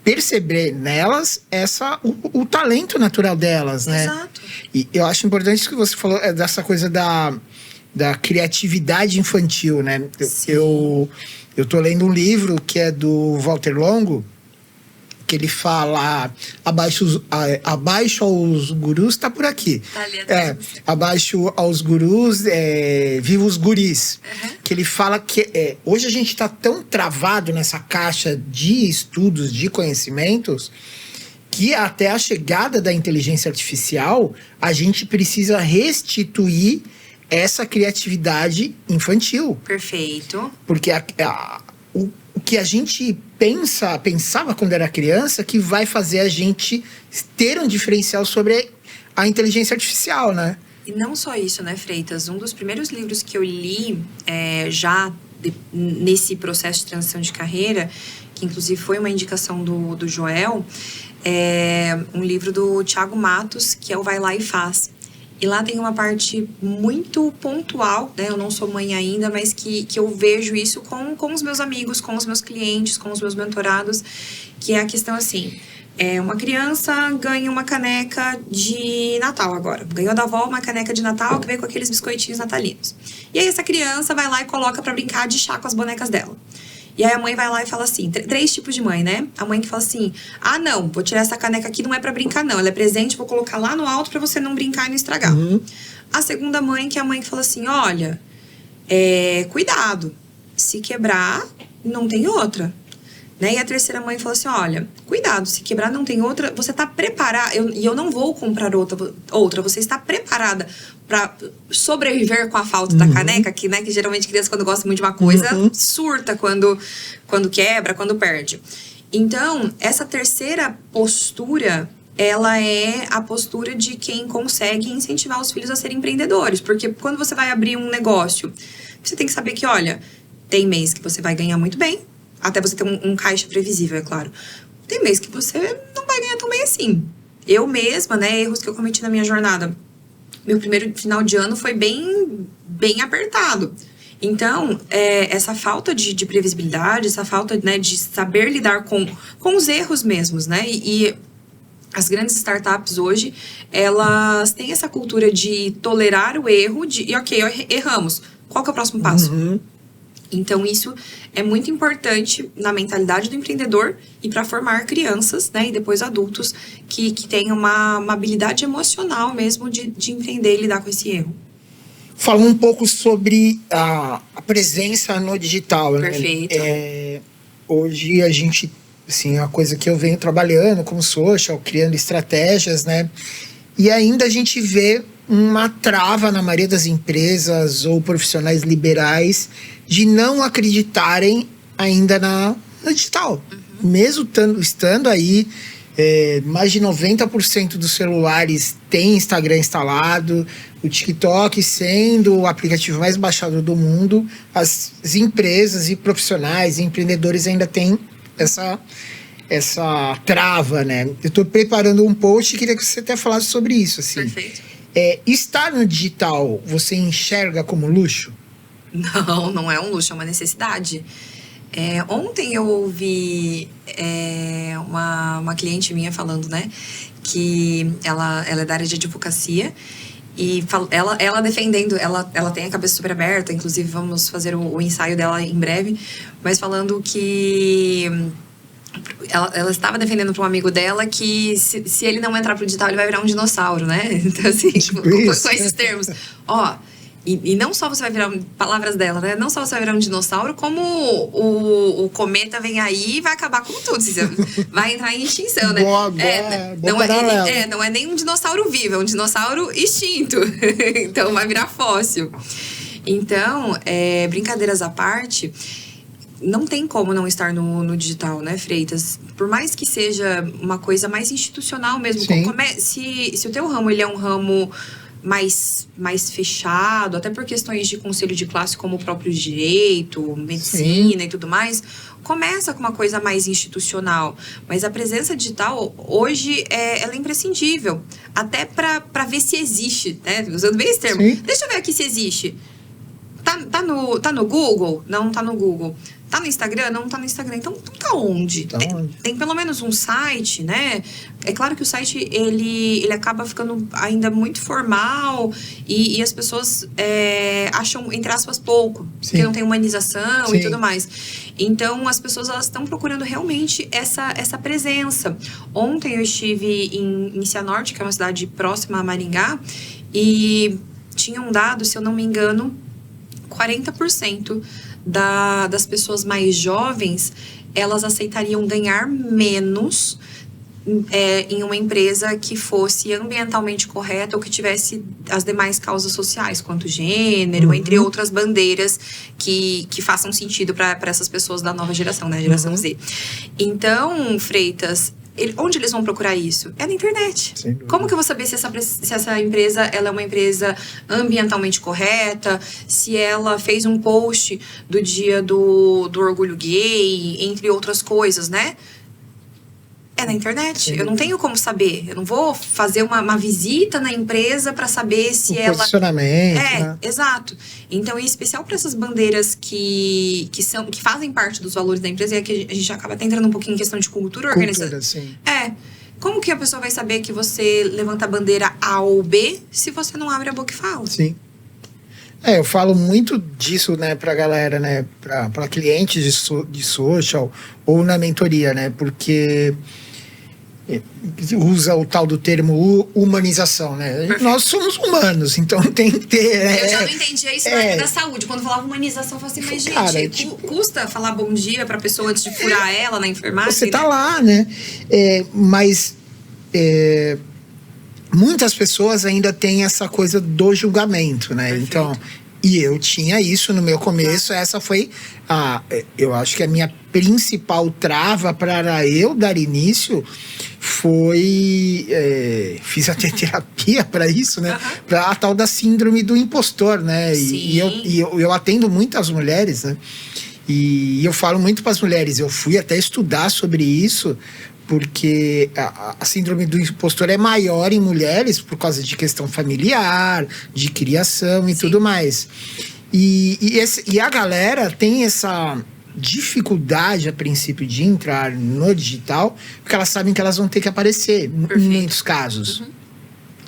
perceber nelas o talento natural delas, né? Exato. E eu acho importante isso que você falou, dessa coisa da criatividade infantil, né? Eu tô lendo um livro que é do Walter Longo, que ele fala abaixo aos gurus, tá por aqui. Tá ali, abaixo aos gurus, viva os guris. Uhum. Que ele fala que hoje a gente tá tão travado nessa caixa de estudos, de conhecimentos, que até a chegada da inteligência artificial, a gente precisa restituir essa criatividade infantil. Perfeito. Porque o que a gente pensava quando era criança, que vai fazer a gente ter um diferencial sobre a inteligência artificial, né? E não só isso, né, Freitas? Um dos primeiros livros que eu li nesse processo de transição de carreira, que inclusive foi uma indicação do Joel, é um livro do Thiago Matos, que é o Vai Lá e Faz. E lá tem uma parte muito pontual, né? Eu não sou mãe ainda, mas que eu vejo isso com os meus amigos, com os meus clientes, com os meus mentorados, que é a questão assim, uma criança ganha uma caneca de Natal agora. Ganhou da avó uma caneca de Natal que veio com aqueles biscoitinhos natalinos. E aí essa criança vai lá e coloca pra brincar de chá com as bonecas dela. E aí a mãe vai lá e fala assim, 3 tipos de mãe, né? A mãe que fala assim, não, vou tirar essa caneca aqui, não é pra brincar não, ela é presente, vou colocar lá no alto pra você não brincar e não estragar. Uhum. A segunda mãe, que é a mãe que fala assim, olha, cuidado, se quebrar, não tem outra. Né? E a terceira mãe falou assim, olha, cuidado, se quebrar não tem outra, você tá preparada, e eu não vou comprar outra, você está preparada para sobreviver com a falta da caneca, que geralmente criança quando gosta muito de uma coisa, surta quando quebra, quando perde. Então, essa terceira postura, ela é a postura de quem consegue incentivar os filhos a serem empreendedores, porque quando você vai abrir um negócio, você tem que saber que, olha, tem mês que você vai ganhar muito bem, até você ter um caixa previsível, é claro. Tem mês que você não vai ganhar tão bem assim. Eu mesma, né, erros que eu cometi na minha jornada. Meu primeiro final de ano foi bem apertado. Então, essa falta de previsibilidade, essa falta, né, de saber lidar com os erros mesmos, né? E as grandes startups hoje, elas têm essa cultura de tolerar o erro, erramos. Qual que é o próximo passo? Uhum. Então, isso é muito importante na mentalidade do empreendedor e para formar crianças, né, e depois adultos que tenham uma habilidade emocional mesmo de entender e lidar com esse erro. Fala um pouco sobre a presença no digital. Perfeito. Hoje a gente, assim, é uma coisa que eu venho trabalhando como social, criando estratégias, né? E ainda a gente vê uma trava na maioria das empresas ou profissionais liberais de não acreditarem ainda no digital. Uhum. Mesmo estando aí, mais de 90% dos celulares tem Instagram instalado, o TikTok sendo o aplicativo mais baixado do mundo, as empresas e profissionais e empreendedores ainda têm essa trava, né? Eu estou preparando um post e queria que você até falasse sobre isso, assim. Perfeito. Estar no digital, você enxerga como luxo? Não é um luxo, é uma necessidade. Ontem eu ouvi uma cliente minha falando, né, que ela é da área de advocacia e ela defendendo, ela tem a cabeça super aberta, inclusive vamos fazer o ensaio dela em breve, mas falando que ela estava defendendo para um amigo dela que se ele não entrar pro digital, ele vai virar um dinossauro, né? Então, assim, com esses termos. E não só você vai virar, palavras dela, né? Não só você vai virar um dinossauro, como o cometa vem aí e vai acabar com tudo. Você vai entrar em extinção, né? Não é nem um dinossauro vivo, é um dinossauro extinto. Então, vai virar fóssil. Então, brincadeiras à parte, não tem como não estar no digital, né, Freitas? Por mais que seja uma coisa mais institucional mesmo. Se o teu ramo ele é um ramo mais fechado, até por questões de conselho de classe como o próprio direito, medicina e tudo mais, começa com uma coisa mais institucional. Mas a presença digital, hoje, ela é imprescindível. Até para ver se existe, né? Usando bem esse termo. Sim. Deixa eu ver aqui se existe. Tá no Google? Não tá no Google. Tá no Instagram? Não tá no Instagram. Então tá onde? Tem pelo menos um site, né? É claro que o site, ele acaba ficando ainda muito formal e as pessoas acham, entre aspas, pouco. Sim. Porque não tem humanização e tudo mais. Então, as pessoas, elas estão procurando realmente essa presença. Ontem eu estive em Cianorte, que é uma cidade próxima a Maringá, e tinha um dado, se eu não me engano, 40% das pessoas mais jovens, elas aceitariam ganhar menos em uma empresa que fosse ambientalmente correta ou que tivesse as demais causas sociais, quanto gênero, entre outras bandeiras que façam sentido para essas pessoas da nova geração, né? Geração Z. Então, Freitas, onde eles vão procurar isso? É na internet. Como que eu vou saber se essa empresa ela é uma empresa ambientalmente correta, se ela fez um post do dia do orgulho gay, entre outras coisas, né? É na internet. Sim. Eu não tenho como saber. Eu não vou fazer uma visita na empresa para saber se ela... Posicionamento, né? Exato. Então, em especial para essas bandeiras que fazem parte dos valores da empresa, que a gente acaba até entrando um pouquinho em questão de cultura organizacional. Sim. Como que a pessoa vai saber que você levanta a bandeira A ou B se você não abre a boca e fala? Sim. Eu falo muito disso, né, pra galera, né, pra clientes de social ou na mentoria, né, porque usa o tal do termo humanização, né? Perfeito. Nós somos humanos, então tem que ter... Eu já não entendia isso na área da saúde. Quando falava humanização, eu falava assim, mas gente, custa falar bom dia pra pessoa antes de furar ela na enfermagem? Você tá lá, né? Mas muitas pessoas ainda têm essa coisa do julgamento, né? Perfeito. Então, e eu tinha isso no meu começo. Essa foi eu acho que a minha principal trava para eu dar início foi... fiz até terapia para isso, né? Para a tal da síndrome do impostor, né? E eu atendo muitas mulheres, né? E eu falo muito para as mulheres. Eu fui até estudar sobre isso, porque a síndrome do impostor é maior em mulheres por causa de questão familiar, de criação e tudo mais. E a galera tem essa dificuldade, a princípio, de entrar no digital, porque elas sabem que elas vão ter que aparecer, em muitos casos.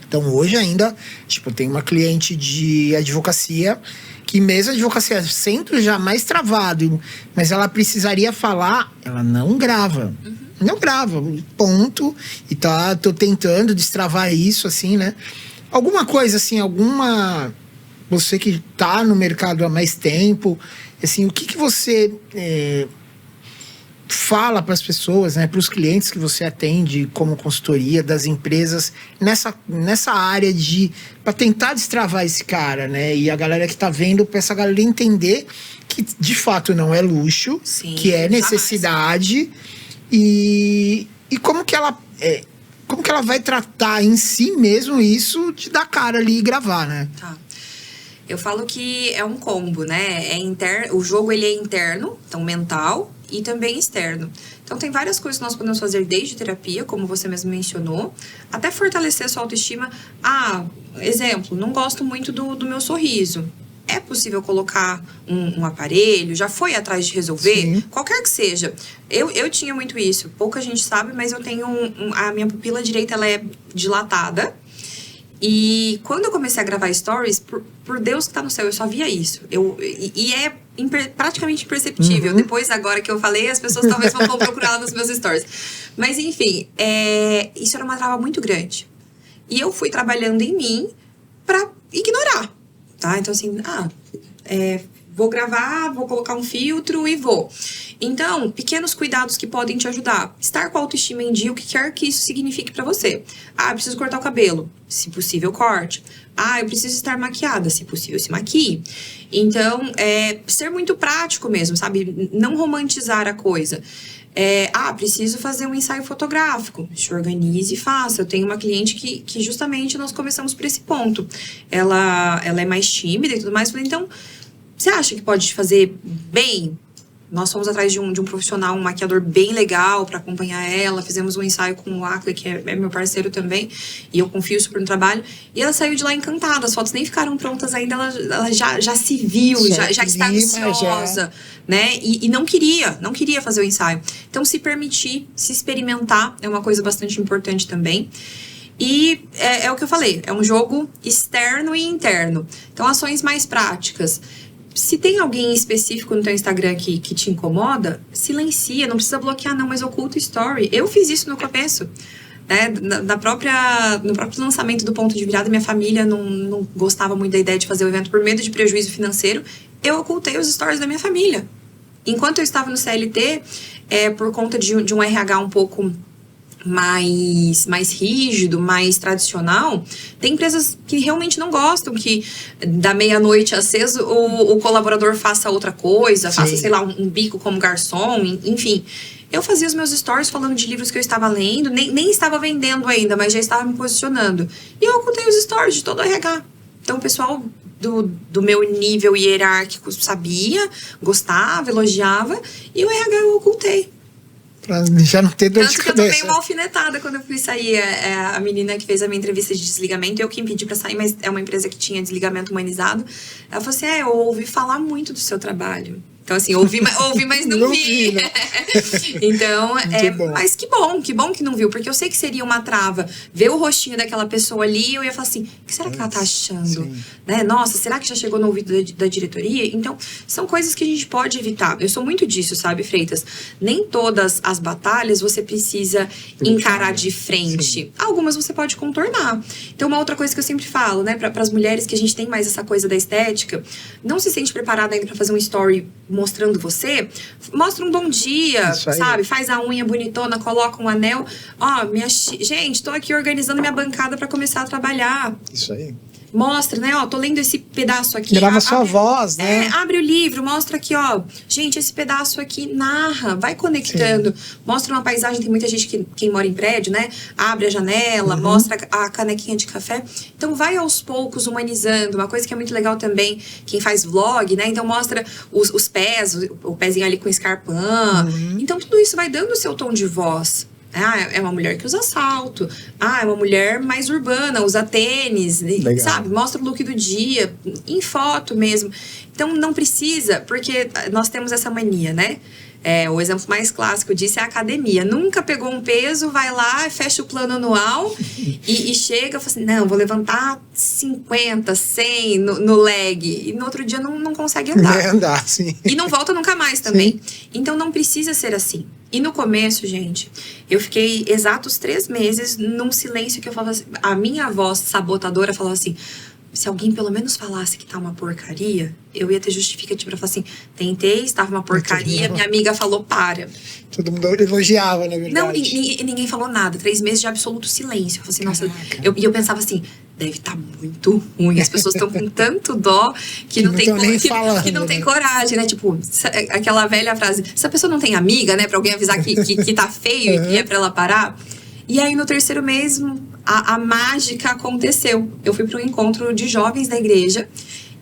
Então, hoje ainda, tipo, tem uma cliente de advocacia que mesmo a advocacia sempre já mais travado, mas ela precisaria falar, ela não grava. Não grava, ponto. E tô tentando destravar isso, assim, né? Alguma coisa, assim, você que tá no mercado há mais tempo, assim, o que você fala para as pessoas, né? Para os clientes que você atende como consultoria das empresas, nessa área para tentar destravar esse cara, né? E a galera que tá vendo, para essa galera entender que, de fato, não é luxo, que é necessidade. E como que ela vai tratar em si mesmo isso de dar cara ali e gravar, né? Tá. Eu falo que é um combo, né? O jogo ele é interno, então mental, e também externo. Então tem várias coisas que nós podemos fazer desde terapia, como você mesmo mencionou, até fortalecer a sua autoestima. Exemplo, não gosto muito do meu sorriso. É possível colocar um aparelho? Já foi atrás de resolver? Sim. Qualquer que seja. Eu tinha muito isso. Pouca gente sabe, mas eu tenho a minha pupila direita, ela é dilatada. E quando eu comecei a gravar stories, por Deus que tá no céu, eu só via isso. E é praticamente imperceptível. Depois, agora que eu falei, as pessoas talvez vão procurar lá nos meus stories. Mas, enfim, isso era uma trava muito grande. E eu fui trabalhando em mim pra ignorar. Tá? Então, assim, vou gravar, vou colocar um filtro e vou. Então, pequenos cuidados que podem te ajudar. Estar com a autoestima em dia, o que quer que isso signifique pra você. Eu preciso cortar o cabelo. Se possível, corte. Eu preciso estar maquiada. Se possível, se maquie. Então, ser muito prático mesmo, sabe? Não romantizar a coisa. Preciso fazer um ensaio fotográfico. Se organize e faça. Eu tenho uma cliente que justamente nós começamos por esse ponto. Ela é mais tímida e tudo mais. Então, você acha que pode fazer bem? Nós fomos atrás de um profissional, um maquiador bem legal para acompanhar ela. Fizemos um ensaio com o Acre, que é meu parceiro também. E eu confio super no trabalho. E ela saiu de lá encantada. As fotos nem ficaram prontas ainda. Ela já se viu, já está ansiosa. Né? E não queria fazer o ensaio. Então, se permitir, se experimentar é uma coisa bastante importante também. E é o que eu falei, é um jogo externo e interno. Então, ações mais práticas. Se tem alguém específico no teu Instagram que te incomoda, silencia, não precisa bloquear não, mas oculta story. Eu fiz isso no começo. Né? No próprio lançamento do Ponto de Virada, minha família não gostava muito da ideia de fazer o evento por medo de prejuízo financeiro. Eu ocultei os stories da minha família. Enquanto eu estava no CLT, por conta de um RH um pouco mais rígido, mais tradicional, tem empresas que realmente não gostam que da meia-noite às 6 o colaborador faça outra coisa, faça, sei lá, um bico como garçom, enfim. Eu fazia os meus stories falando de livros que eu estava lendo, nem estava vendendo ainda, mas já estava me posicionando. E eu ocultei os stories de todo o RH. Então, o pessoal do meu nível hierárquico sabia, gostava, elogiava, e o RH eu ocultei. Pra já não ter dor de cabeça. Tanto que eu tomei uma alfinetada quando eu fui sair. A menina que fez a minha entrevista de desligamento, eu que impedi pra sair, mas é uma empresa que tinha desligamento humanizado. Ela falou assim, eu ouvi falar muito do seu trabalho. Então, assim, ouvi, mas não vi. Né? Então, mas que bom que não viu. Porque eu sei que seria uma trava ver o rostinho daquela pessoa ali e eu ia falar assim, o que será que ela tá achando? Né? Nossa, será que já chegou no ouvido da diretoria? Então, são coisas que a gente pode evitar. Eu sou muito disso, sabe, Freitas? Nem todas as batalhas você precisa encarar de frente. Sim. Algumas você pode contornar. Então, uma outra coisa que eu sempre falo, né, para as mulheres que a gente tem mais essa coisa da estética, não se sente preparada ainda para fazer um story mostrando você, mostra um bom dia, sabe? Faz a unha bonitona, coloca um anel. Gente, tô aqui organizando minha bancada para começar a trabalhar. Isso aí. mostra, né? Ó, tô lendo esse pedaço aqui. Grava sua voz, né? Abre o livro, mostra aqui, ó. Gente, esse pedaço aqui narra, vai conectando. Sim. Mostra uma paisagem, tem muita gente quem mora em prédio, né? Abre a janela, mostra a canequinha de café. Então, vai aos poucos humanizando. Uma coisa que é muito legal também, quem faz vlog, né? Então, mostra os pés, o pezinho ali com escarpão. Então, tudo isso vai dando o seu tom de voz. É uma mulher que usa salto. É uma mulher mais urbana, usa tênis. Legal. Sabe? Mostra o look do dia, em foto mesmo. Então, não precisa, porque nós temos essa mania, né? O exemplo mais clássico disso é a academia. Nunca pegou um peso, vai lá, fecha o plano anual e chega e fala assim, não, vou levantar 50, 100 no leg. E no outro dia não consegue andar. Vai andar, sim. E não volta nunca mais também. Sim. Então, não precisa ser assim. E no começo, gente, eu fiquei exatos 3 meses num silêncio que eu falava assim, a minha voz sabotadora falava assim, se alguém pelo menos falasse que tá uma porcaria, eu ia ter justificativa pra falar assim, tentei, estava uma porcaria, minha amiga falou, para. Todo mundo elogiava, na verdade. Não, ninguém falou nada, 3 meses de absoluto silêncio. Eu falei assim, nossa, eu pensava assim, deve estar muito ruim. As pessoas estão com tanto dó que não tem coragem, né? Tipo, aquela velha frase, se a pessoa não tem amiga, né? Pra alguém avisar que tá feio e que é pra ela parar. E aí, no 3º mês, a mágica aconteceu. Eu fui para um encontro de jovens da igreja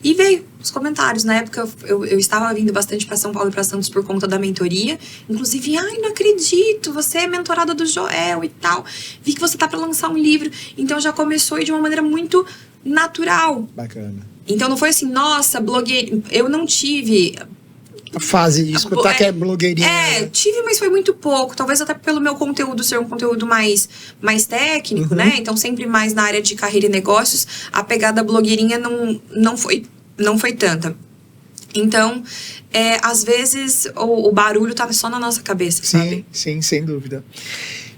e veio os comentários. Na época, eu estava vindo bastante para São Paulo e para Santos por conta da mentoria. Inclusive, não acredito, você é mentorada do Joel e tal. Vi que você tá para lançar um livro. Então, já começou de uma maneira muito natural. Bacana. Então, não foi assim, nossa, blogueira. Eu não tive... A fase de escutar que é blogueirinha. Tive, mas foi muito pouco. Talvez até pelo meu conteúdo ser um conteúdo mais técnico, né? Então, sempre mais na área de carreira e negócios. A pegada blogueirinha não foi tanta. Então, às vezes, o barulho tá só na nossa cabeça, sabe? Sim, sem dúvida.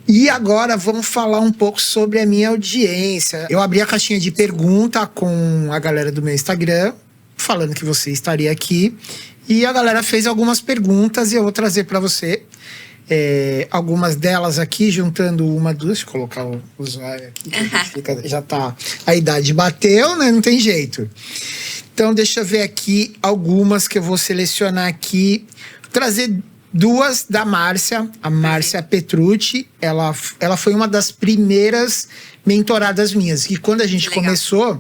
E agora vamos falar um pouco sobre a minha audiência. Eu abri a caixinha de pergunta com a galera do meu Instagram, falando que você estaria aqui. E a galera fez algumas perguntas e eu vou trazer para você algumas delas aqui, juntando uma, duas. Deixa eu colocar o usuário aqui, já tá. A idade bateu, né? Não tem jeito. Então, deixa eu ver aqui algumas que eu vou selecionar aqui. Trazer 2 da Márcia, a Márcia Petrucci. Ela foi uma das primeiras mentoradas minhas. E quando a gente começou,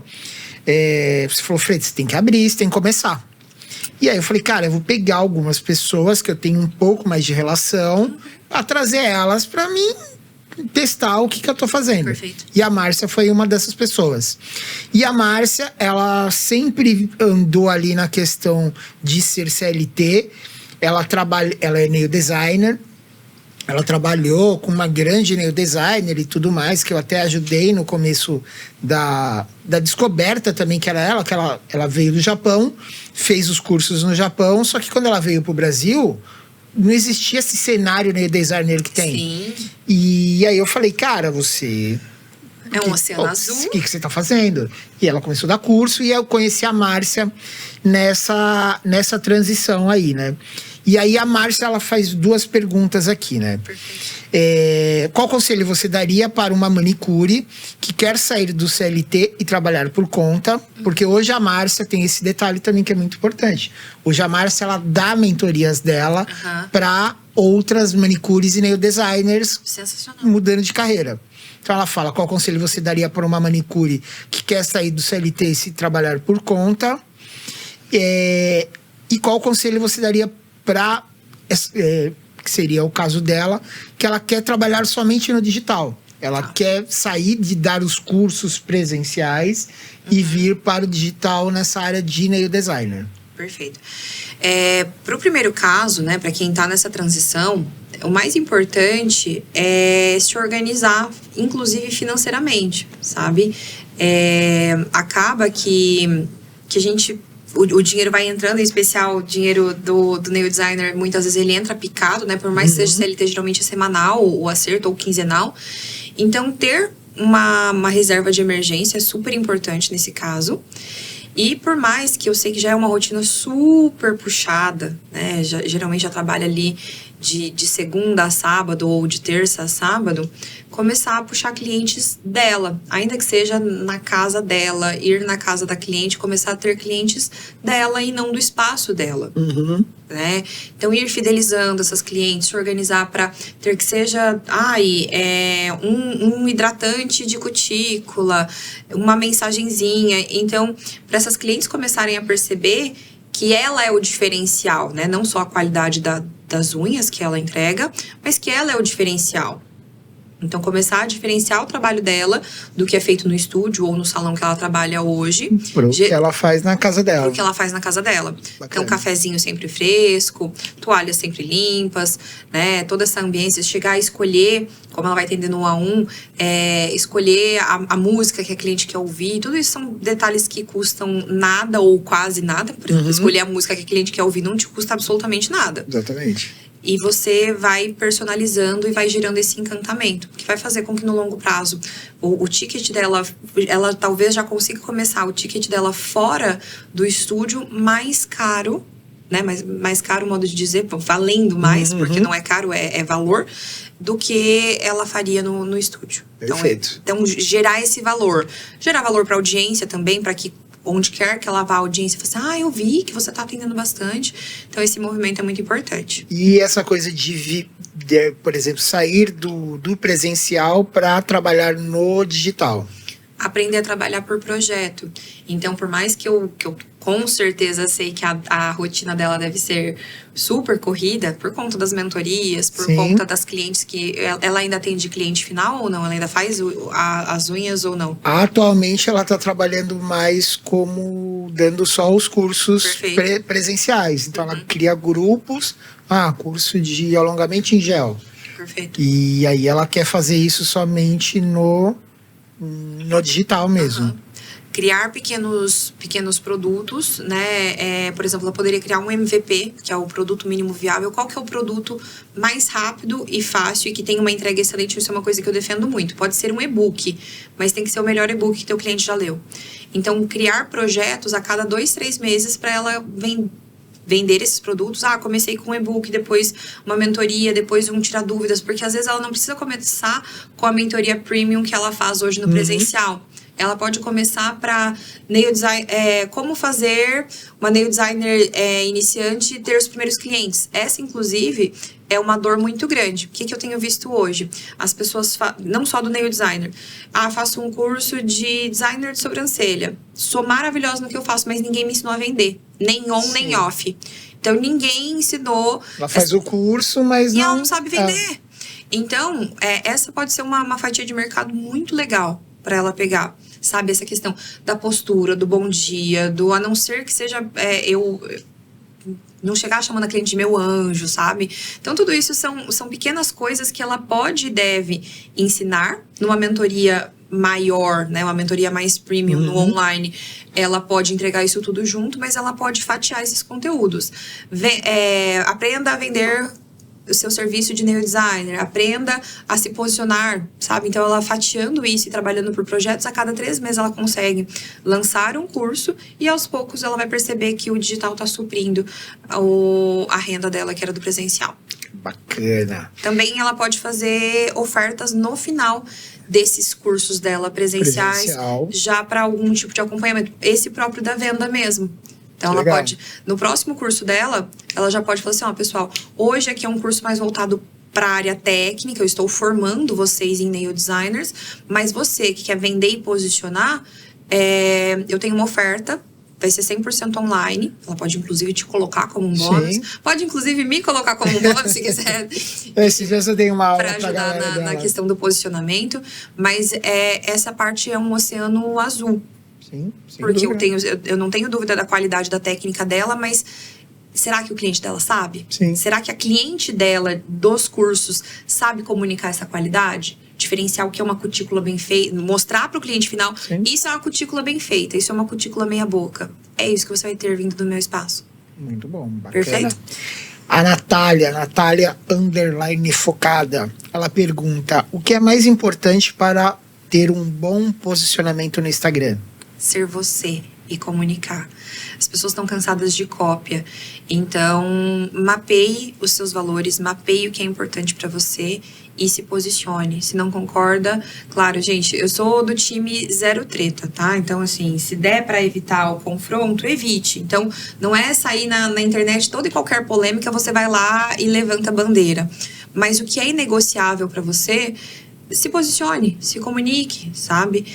você falou, Fred, você tem que abrir, você tem que começar. E aí eu falei, cara, eu vou pegar algumas pessoas que eu tenho um pouco mais de relação para trazer elas para mim testar o que eu tô fazendo. Perfeito. E a Márcia foi uma dessas pessoas. E a Márcia, ela sempre andou ali na questão de ser CLT. Ela é nail designer. Ela trabalhou com uma grande nail designer e tudo mais, que eu até ajudei no começo da descoberta também, que era ela, que ela veio do Japão, fez os cursos no Japão, só que quando ela veio pro Brasil, não existia esse cenário nail designer que tem. Sim. E aí eu falei, cara, você... É um oceano azul. O que você tá fazendo? E ela começou a dar curso e eu conheci a Márcia nessa transição aí, né? E aí a Márcia, ela faz 2 perguntas aqui, né? Qual conselho você daria para uma manicure que quer sair do CLT e trabalhar por conta? Porque hoje a Márcia tem esse detalhe também que é muito importante. Hoje a Márcia, ela dá mentorias dela para outras manicures e nail designers mudando de carreira. Então ela fala, qual conselho você daria para uma manicure que quer sair do CLT e se trabalhar por conta? E qual conselho você daria para, que seria o caso dela, que ela quer trabalhar somente no digital. Ela quer sair de dar os cursos presenciais e vir para o digital nessa área de nail designer. Perfeito. Para o primeiro caso, né, para quem está nessa transição, o mais importante é se organizar, inclusive financeiramente, sabe? Acaba que a gente... O dinheiro vai entrando, em especial o dinheiro do nail designer, muitas vezes ele entra picado, né? Por mais que seja CLT, geralmente é semanal, ou acerto, ou quinzenal. Então, ter uma reserva de emergência é super importante nesse caso. E por mais que eu sei que já é uma rotina super puxada, né? Geralmente já trabalha ali de segunda a sábado ou de terça a sábado, começar a puxar clientes dela, ainda que seja na casa dela, ir na casa da cliente, começar a ter clientes dela e não do espaço dela. Né? Então, ir fidelizando essas clientes, se organizar para ter que seja um hidratante de cutícula, uma mensagenzinha. Então, para essas clientes começarem a perceber que ela é o diferencial, né? Não só a qualidade das unhas que ela entrega, mas que ela é o diferencial. Então, começar a diferenciar o trabalho dela do que é feito no estúdio ou no salão que ela trabalha hoje. Pro que ela faz na casa dela. Pro que ela faz na casa dela. Bacana. Então, cafezinho sempre fresco, toalhas sempre limpas, né? Toda essa ambiência, chegar a escolher, como ela vai atender no 1 a 1, escolher a música que a cliente quer ouvir. Tudo isso são detalhes que custam nada ou quase nada. Por exemplo, escolher a música que a cliente quer ouvir não te custa absolutamente nada. Exatamente. E você vai personalizando e vai gerando esse encantamento, que vai fazer com que no longo prazo o ticket dela, ela talvez já consiga começar o ticket dela fora do estúdio mais caro, né? Mais caro, modo de dizer, valendo mais, porque não é caro, é valor, do que ela faria no estúdio. Perfeito. Então, gerar esse valor. Gerar valor para a audiência também, para que onde quer que ela vá, a audiência fala assim, eu vi que você tá atendendo bastante. Então, esse movimento é muito importante. E essa coisa de por exemplo, sair do presencial para trabalhar no digital? Aprender a trabalhar por projeto. Então, por mais que eu com certeza sei que a rotina dela deve ser super corrida, por conta das mentorias, por conta das clientes que... Ela ainda atende cliente final ou não? Ela ainda faz as unhas ou não? Atualmente, ela está trabalhando mais como dando só os cursos presenciais. Então, ela cria grupos. Curso de alongamento em gel. Perfeito. E aí, ela quer fazer isso somente no digital mesmo. Criar pequenos produtos, né? Por exemplo, ela poderia criar um MVP, que é o produto mínimo viável. Qual que é o produto mais rápido e fácil e que tem uma entrega excelente? Isso é uma coisa que eu defendo muito. Pode ser um e-book, mas tem que ser o melhor e-book que teu cliente já leu. Então, criar projetos a cada 2-3 meses para ela vender esses produtos. Comecei com um e-book, depois uma mentoria, depois um tirar dúvidas, porque às vezes ela não precisa começar com a mentoria premium que ela faz hoje no presencial. Ela pode começar para nail design, como fazer uma nail designer iniciante e ter os primeiros clientes. Essa, inclusive, é uma dor muito grande. O que eu tenho visto hoje? As pessoas, não só do nail designer. Faço um curso de designer de sobrancelha. Sou maravilhosa no que eu faço, mas ninguém me ensinou a vender. Nem on, nem off. Então, ninguém ensinou... Ela faz o curso, mas e ela não sabe vender. Então, essa pode ser uma fatia de mercado muito legal para ela pegar. Sabe, essa questão da postura, do bom dia, a não ser que seja eu não chegar chamando a cliente de meu anjo, sabe? Então, tudo isso são pequenas coisas que ela pode e deve ensinar numa mentoria maior, né? Uma mentoria mais premium no online. Ela pode entregar isso tudo junto, mas ela pode fatiar esses conteúdos. Aprenda a vender o seu serviço de nail designer, aprenda a se posicionar, sabe? Então, ela fatiando isso e trabalhando por projetos, a cada 3 meses ela consegue lançar um curso e aos poucos ela vai perceber que o digital está suprindo a renda dela, que era do presencial. Bacana. Também ela pode fazer ofertas no final desses cursos dela presenciais, já para algum tipo de acompanhamento. Esse próprio da venda mesmo. Então, ela pode, no próximo curso dela, ela já pode falar assim, pessoal, hoje aqui é um curso mais voltado para a área técnica, eu estou formando vocês em nail designers, mas você que quer vender e posicionar, eu tenho uma oferta, vai ser 100% online, ela pode inclusive te colocar como um bônus, pode inclusive me colocar como um bônus, se quiser. Esses dias eu dei uma aula para ajudar na questão do posicionamento, mas essa parte é um oceano azul. Sim, porque eu não tenho dúvida da qualidade da técnica dela, mas será que o cliente dela sabe? Sim. Será que a cliente dela dos cursos sabe comunicar essa qualidade? Diferenciar o que é uma cutícula bem feita, mostrar para o cliente final, isso é uma cutícula bem feita, isso é uma cutícula meia boca. É isso que você vai ter vindo do meu espaço. Muito bom, bacana. Perfeito. A Natália _ focada, ela pergunta, o que é mais importante para ter um bom posicionamento no Instagram? Ser você e comunicar. As pessoas estão cansadas de cópia. Então, mapeie os seus valores, mapeie o que é importante para você e se posicione. Se não concorda, claro, gente, eu sou do time zero treta, tá? Então, assim, se der para evitar o confronto, evite. Então, não é sair na internet toda e qualquer polêmica, você vai lá e levanta a bandeira. Mas o que é inegociável para você, se posicione, se comunique, sabe?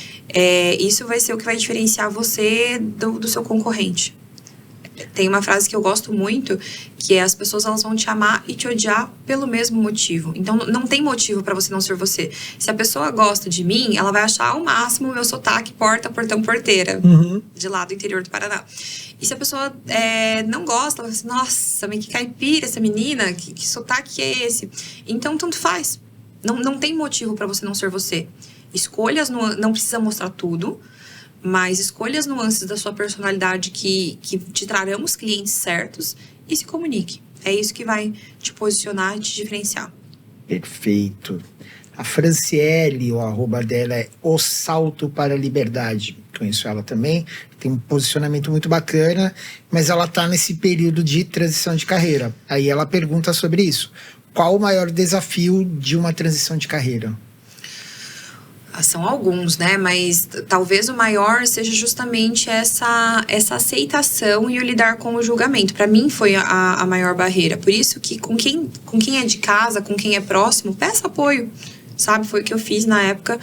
Isso vai ser o que vai diferenciar você do seu concorrente. Tem uma frase que eu gosto muito, que é: as pessoas elas vão te amar e te odiar pelo mesmo motivo. Então, não tem motivo para você não ser você. Se a pessoa gosta de mim, ela vai achar ao máximo o meu sotaque porta, portão, porteira, de lá do interior do Paraná. E se a pessoa não gosta, ela vai assim: nossa, mas que caipira essa menina, que sotaque é esse? Então, tanto faz. Não tem motivo para você não ser você. Escolhas, não precisa mostrar tudo, mas escolha as nuances da sua personalidade que te trarão os clientes certos e se comunique. É isso que vai te posicionar e te diferenciar. Perfeito. A Franciele, o arroba dela é O Salto para a Liberdade. Conheço ela também, tem um posicionamento muito bacana, mas ela está nesse período de transição de carreira. Aí ela pergunta sobre isso. Qual o maior desafio de uma transição de carreira? São alguns, né? Mas talvez o maior seja justamente essa aceitação e o lidar com o julgamento. Para mim foi a maior barreira. Por isso que com quem é de casa, com quem é próximo, peça apoio. Sabe? Foi o que eu fiz na época.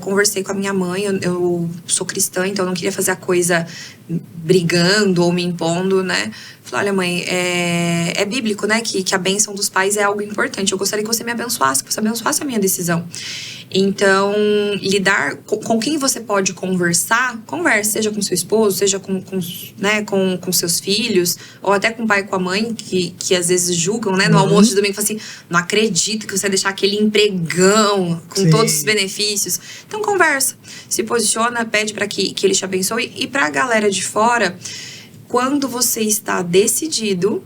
Conversei com a minha mãe. Eu sou cristã, então eu não queria fazer a coisa brigando ou me impondo, né? Falei: olha, mãe, é bíblico, né? Que a bênção dos pais é algo importante. Eu gostaria que você me abençoasse, que você abençoasse a minha decisão. Então, lidar com quem você pode conversar, converse, seja com seu esposo, seja com seus filhos, ou até com o pai e com a mãe, que às vezes julgam, né? No almoço de domingo, falam assim: não acredito que você vai deixar aquele empregão com todos os benefícios. Então, conversa, se posiciona, pede para que ele te abençoe. E para a galera de fora, quando você está decidido,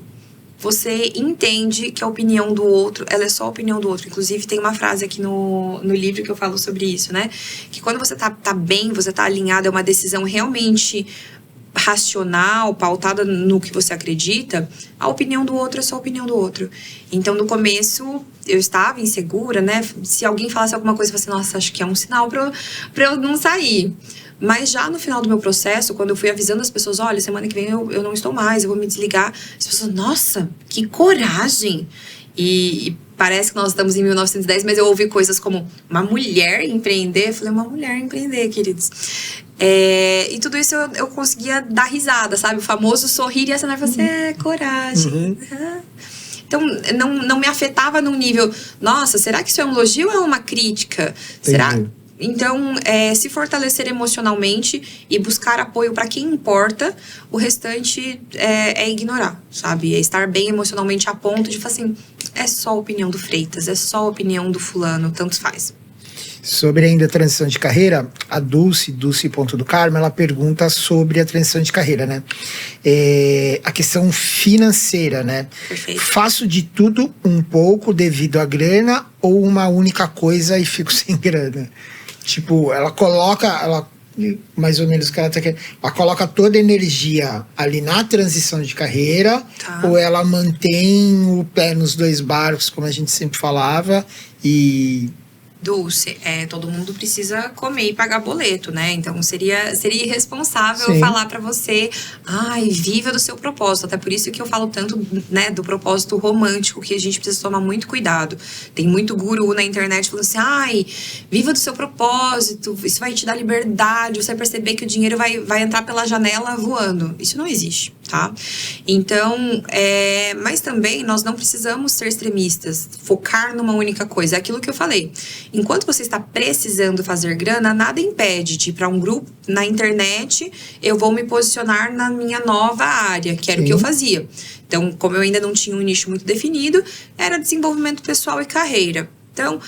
você entende que a opinião do outro, ela é só a opinião do outro. Inclusive, tem uma frase aqui no livro que eu falo sobre isso, né? Que quando você tá bem, você tá alinhado, é uma decisão realmente racional, pautada no que você acredita, a opinião do outro é só a opinião do outro. Então, no começo, eu estava insegura, né? Se alguém falasse alguma coisa, eu falei assim: nossa, acho que é um sinal pra eu não sair. Mas já no final do meu processo, quando eu fui avisando as pessoas: olha, semana que vem eu não estou mais, eu vou me desligar. As pessoas: nossa, que coragem! E parece que nós estamos em 1910, mas eu ouvi coisas como: uma mulher empreender? Eu falei: uma mulher empreender, queridos. E tudo isso eu conseguia dar risada, sabe? O famoso sorrir e acenar. Você: coragem. Então, não me afetava num nível: nossa, será que isso é um elogio ou é uma crítica? Entendi. Será? Então, se fortalecer emocionalmente e buscar apoio para quem importa, o restante é ignorar, sabe? É estar bem emocionalmente a ponto de falar assim: é só a opinião do Freitas, é só a opinião do fulano, tanto faz. Sobre ainda a transição de carreira, a Dulce Ponto do Carmo, ela pergunta sobre a transição de carreira, né? A questão financeira, né? Perfeito. Faço de tudo um pouco devido à grana ou uma única coisa e fico sem grana? Tipo, ela coloca, mais ou menos o que ela tá querendo, ela coloca toda a energia ali na transição de carreira, Tá. ou ela mantém o pé nos dois barcos, como a gente sempre falava, e... Dulce, todo mundo precisa comer e pagar boleto, né? Então seria irresponsável Sim. falar pra você: ai, viva do seu propósito. Até por isso que eu falo tanto, né, do propósito romântico, que a gente precisa tomar muito cuidado. Tem muito guru na internet falando assim: ai, viva do seu propósito, isso vai te dar liberdade, você vai perceber que o dinheiro vai entrar pela janela voando. Isso não existe, tá? Então, mas também nós não precisamos ser extremistas, focar numa única coisa. É aquilo que eu falei. Enquanto você está precisando fazer grana, nada impede de ir para um grupo na internet, eu vou me posicionar na minha nova área, que era o que eu fazia. Então, como eu ainda não tinha um nicho muito definido, era desenvolvimento pessoal e carreira. Então,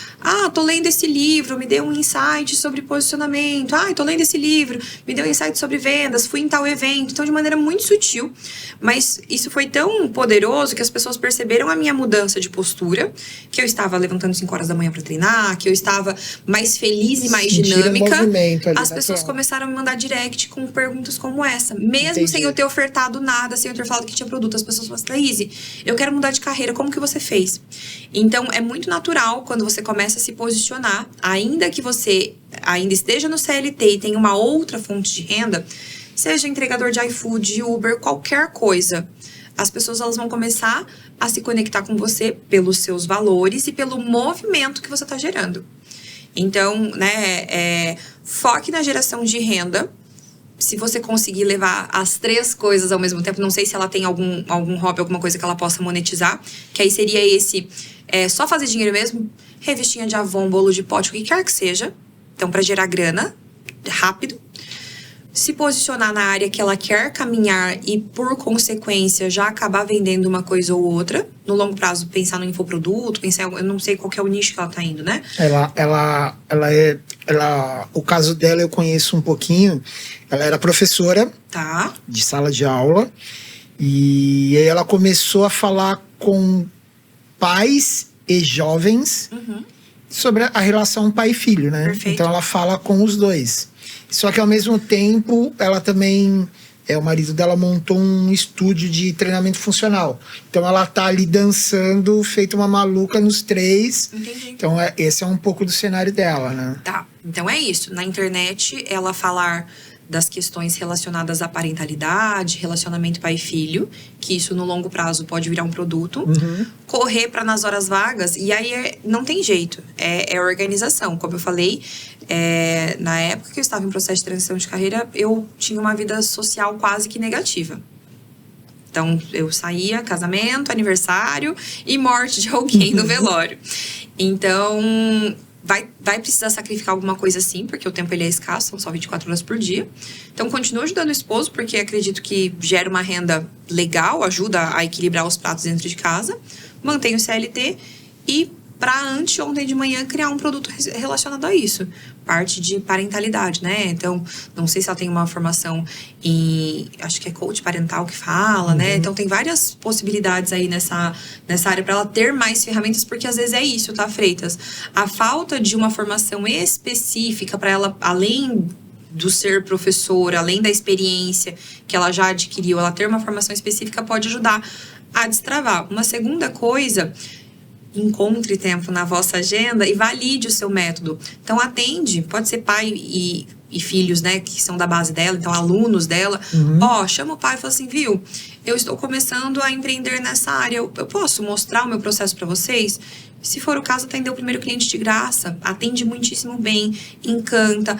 tô lendo esse livro, me deu um insight sobre posicionamento. Tô lendo esse livro, me deu um insight sobre vendas, fui em tal evento. Então, de maneira muito sutil. Mas isso foi tão poderoso que as pessoas perceberam a minha mudança de postura, que eu estava levantando 5 horas da manhã para treinar, que eu estava mais feliz e mais dinâmica. As pessoas começaram a me mandar direct com perguntas como essa. Mesmo sem eu ter ofertado nada, sem eu ter falado que tinha produto. As pessoas falam, Thaís, eu quero mudar de carreira, como que você fez? Então, é muito natural quando você começa a se posicionar, ainda que você ainda esteja no CLT e tenha uma outra fonte de renda, seja entregador de iFood, Uber, qualquer coisa. As pessoas elas vão começar a se conectar com você pelos seus valores e pelo movimento que você está gerando. Então, né, foque na geração de renda. Se você conseguir levar as 3 coisas ao mesmo tempo, não sei se ela tem algum hobby, alguma coisa que ela possa monetizar, que aí seria só fazer dinheiro mesmo, revistinha de Avon, bolo de pote, o que quer que seja. Então, para gerar grana, rápido. Se posicionar na área que ela quer caminhar e, por consequência, já acabar vendendo uma coisa ou outra. No longo prazo, pensar no infoproduto, eu não sei qual que é o nicho que ela tá indo, né? O caso dela eu conheço um pouquinho. Ela era professora de sala de aula. E aí ela começou a falar com pais e jovens sobre a relação pai e filho, né? Perfeito. Então ela fala com os dois. Só que ao mesmo tempo, ela também... o marido dela montou um estúdio de treinamento funcional. Então ela tá ali dançando, feito uma maluca nos 3. Entendi. Então esse é um pouco do cenário dela, né? Tá, então é isso. Na internet, ela falar das questões relacionadas à parentalidade, relacionamento pai e filho, que isso no longo prazo pode virar um produto. Correr para nas horas vagas, e aí não tem jeito, é organização. Como eu falei, na época que eu estava em processo de transição de carreira, eu tinha uma vida social quase que negativa. Então, eu saía, casamento, aniversário e morte de alguém no velório. Então... Vai precisar sacrificar alguma coisa sim, porque o tempo ele é escasso, são só 24 horas por dia. Então, continuo ajudando o esposo, porque acredito que gera uma renda legal, ajuda a equilibrar os pratos dentro de casa. Mantenho o CLT e, para anteontem de manhã, criar um produto relacionado a isso. Parte de parentalidade, né? Então, não sei se ela tem uma formação em... Acho que é coach parental que fala, né? Então, tem várias possibilidades aí nessa área para ela ter mais ferramentas, porque às vezes é isso, tá, Freitas? A falta de uma formação específica para ela, além do ser professora, além da experiência que ela já adquiriu, ela ter uma formação específica pode ajudar a destravar. Uma segunda coisa... Encontre tempo na vossa agenda e valide o seu método. Então, atende. Pode ser pai e filhos, né? Que são da base dela. Então, alunos dela. Chama o pai e fala assim, viu? Eu estou começando a empreender nessa área. Eu posso mostrar o meu processo para vocês? Se for o caso, atender o primeiro cliente de graça. Atende muitíssimo bem. Encanta.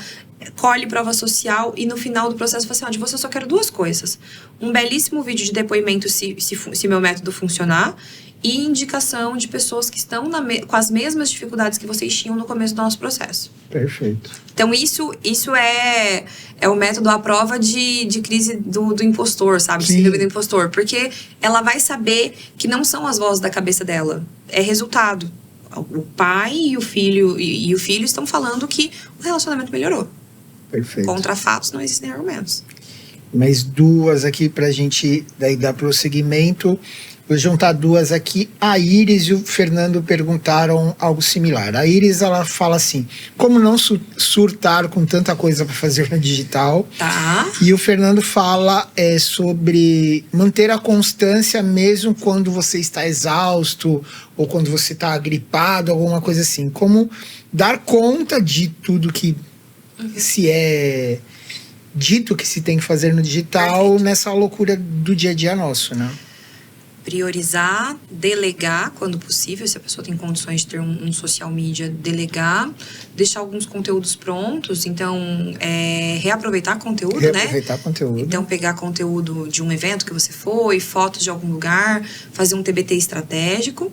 Colhe prova social e no final do processo fala assim, de você eu só quero 2 coisas. Um belíssimo vídeo de depoimento se meu método funcionar e indicação de pessoas que estão com as mesmas dificuldades que vocês tinham no começo do nosso processo. Perfeito. Então, isso é o método à prova de crise do impostor, sabe? De síndrome do impostor. Porque ela vai saber que não são as vozes da cabeça dela. É resultado. O pai e o filho estão falando que o relacionamento melhorou. Perfeito. Contra fatos não existem argumentos. Mais 2 aqui pra gente daí dar prosseguimento. Vou juntar 2 aqui. A Iris e o Fernando perguntaram algo similar. A Iris, ela fala assim, como não surtar com tanta coisa para fazer no digital? Tá. E o Fernando fala sobre manter a constância mesmo quando você está exausto ou quando você está gripado, alguma coisa assim. Como dar conta de tudo que se é dito que se tem que fazer no digital. Perfeito. Nessa loucura do dia a dia nosso, né? Priorizar, delegar quando possível, se a pessoa tem condições de ter um social media, delegar, deixar alguns conteúdos prontos, então reaproveitar conteúdo, né? Reaproveitar conteúdo. Então pegar conteúdo de um evento que você foi, fotos de algum lugar, fazer um TBT estratégico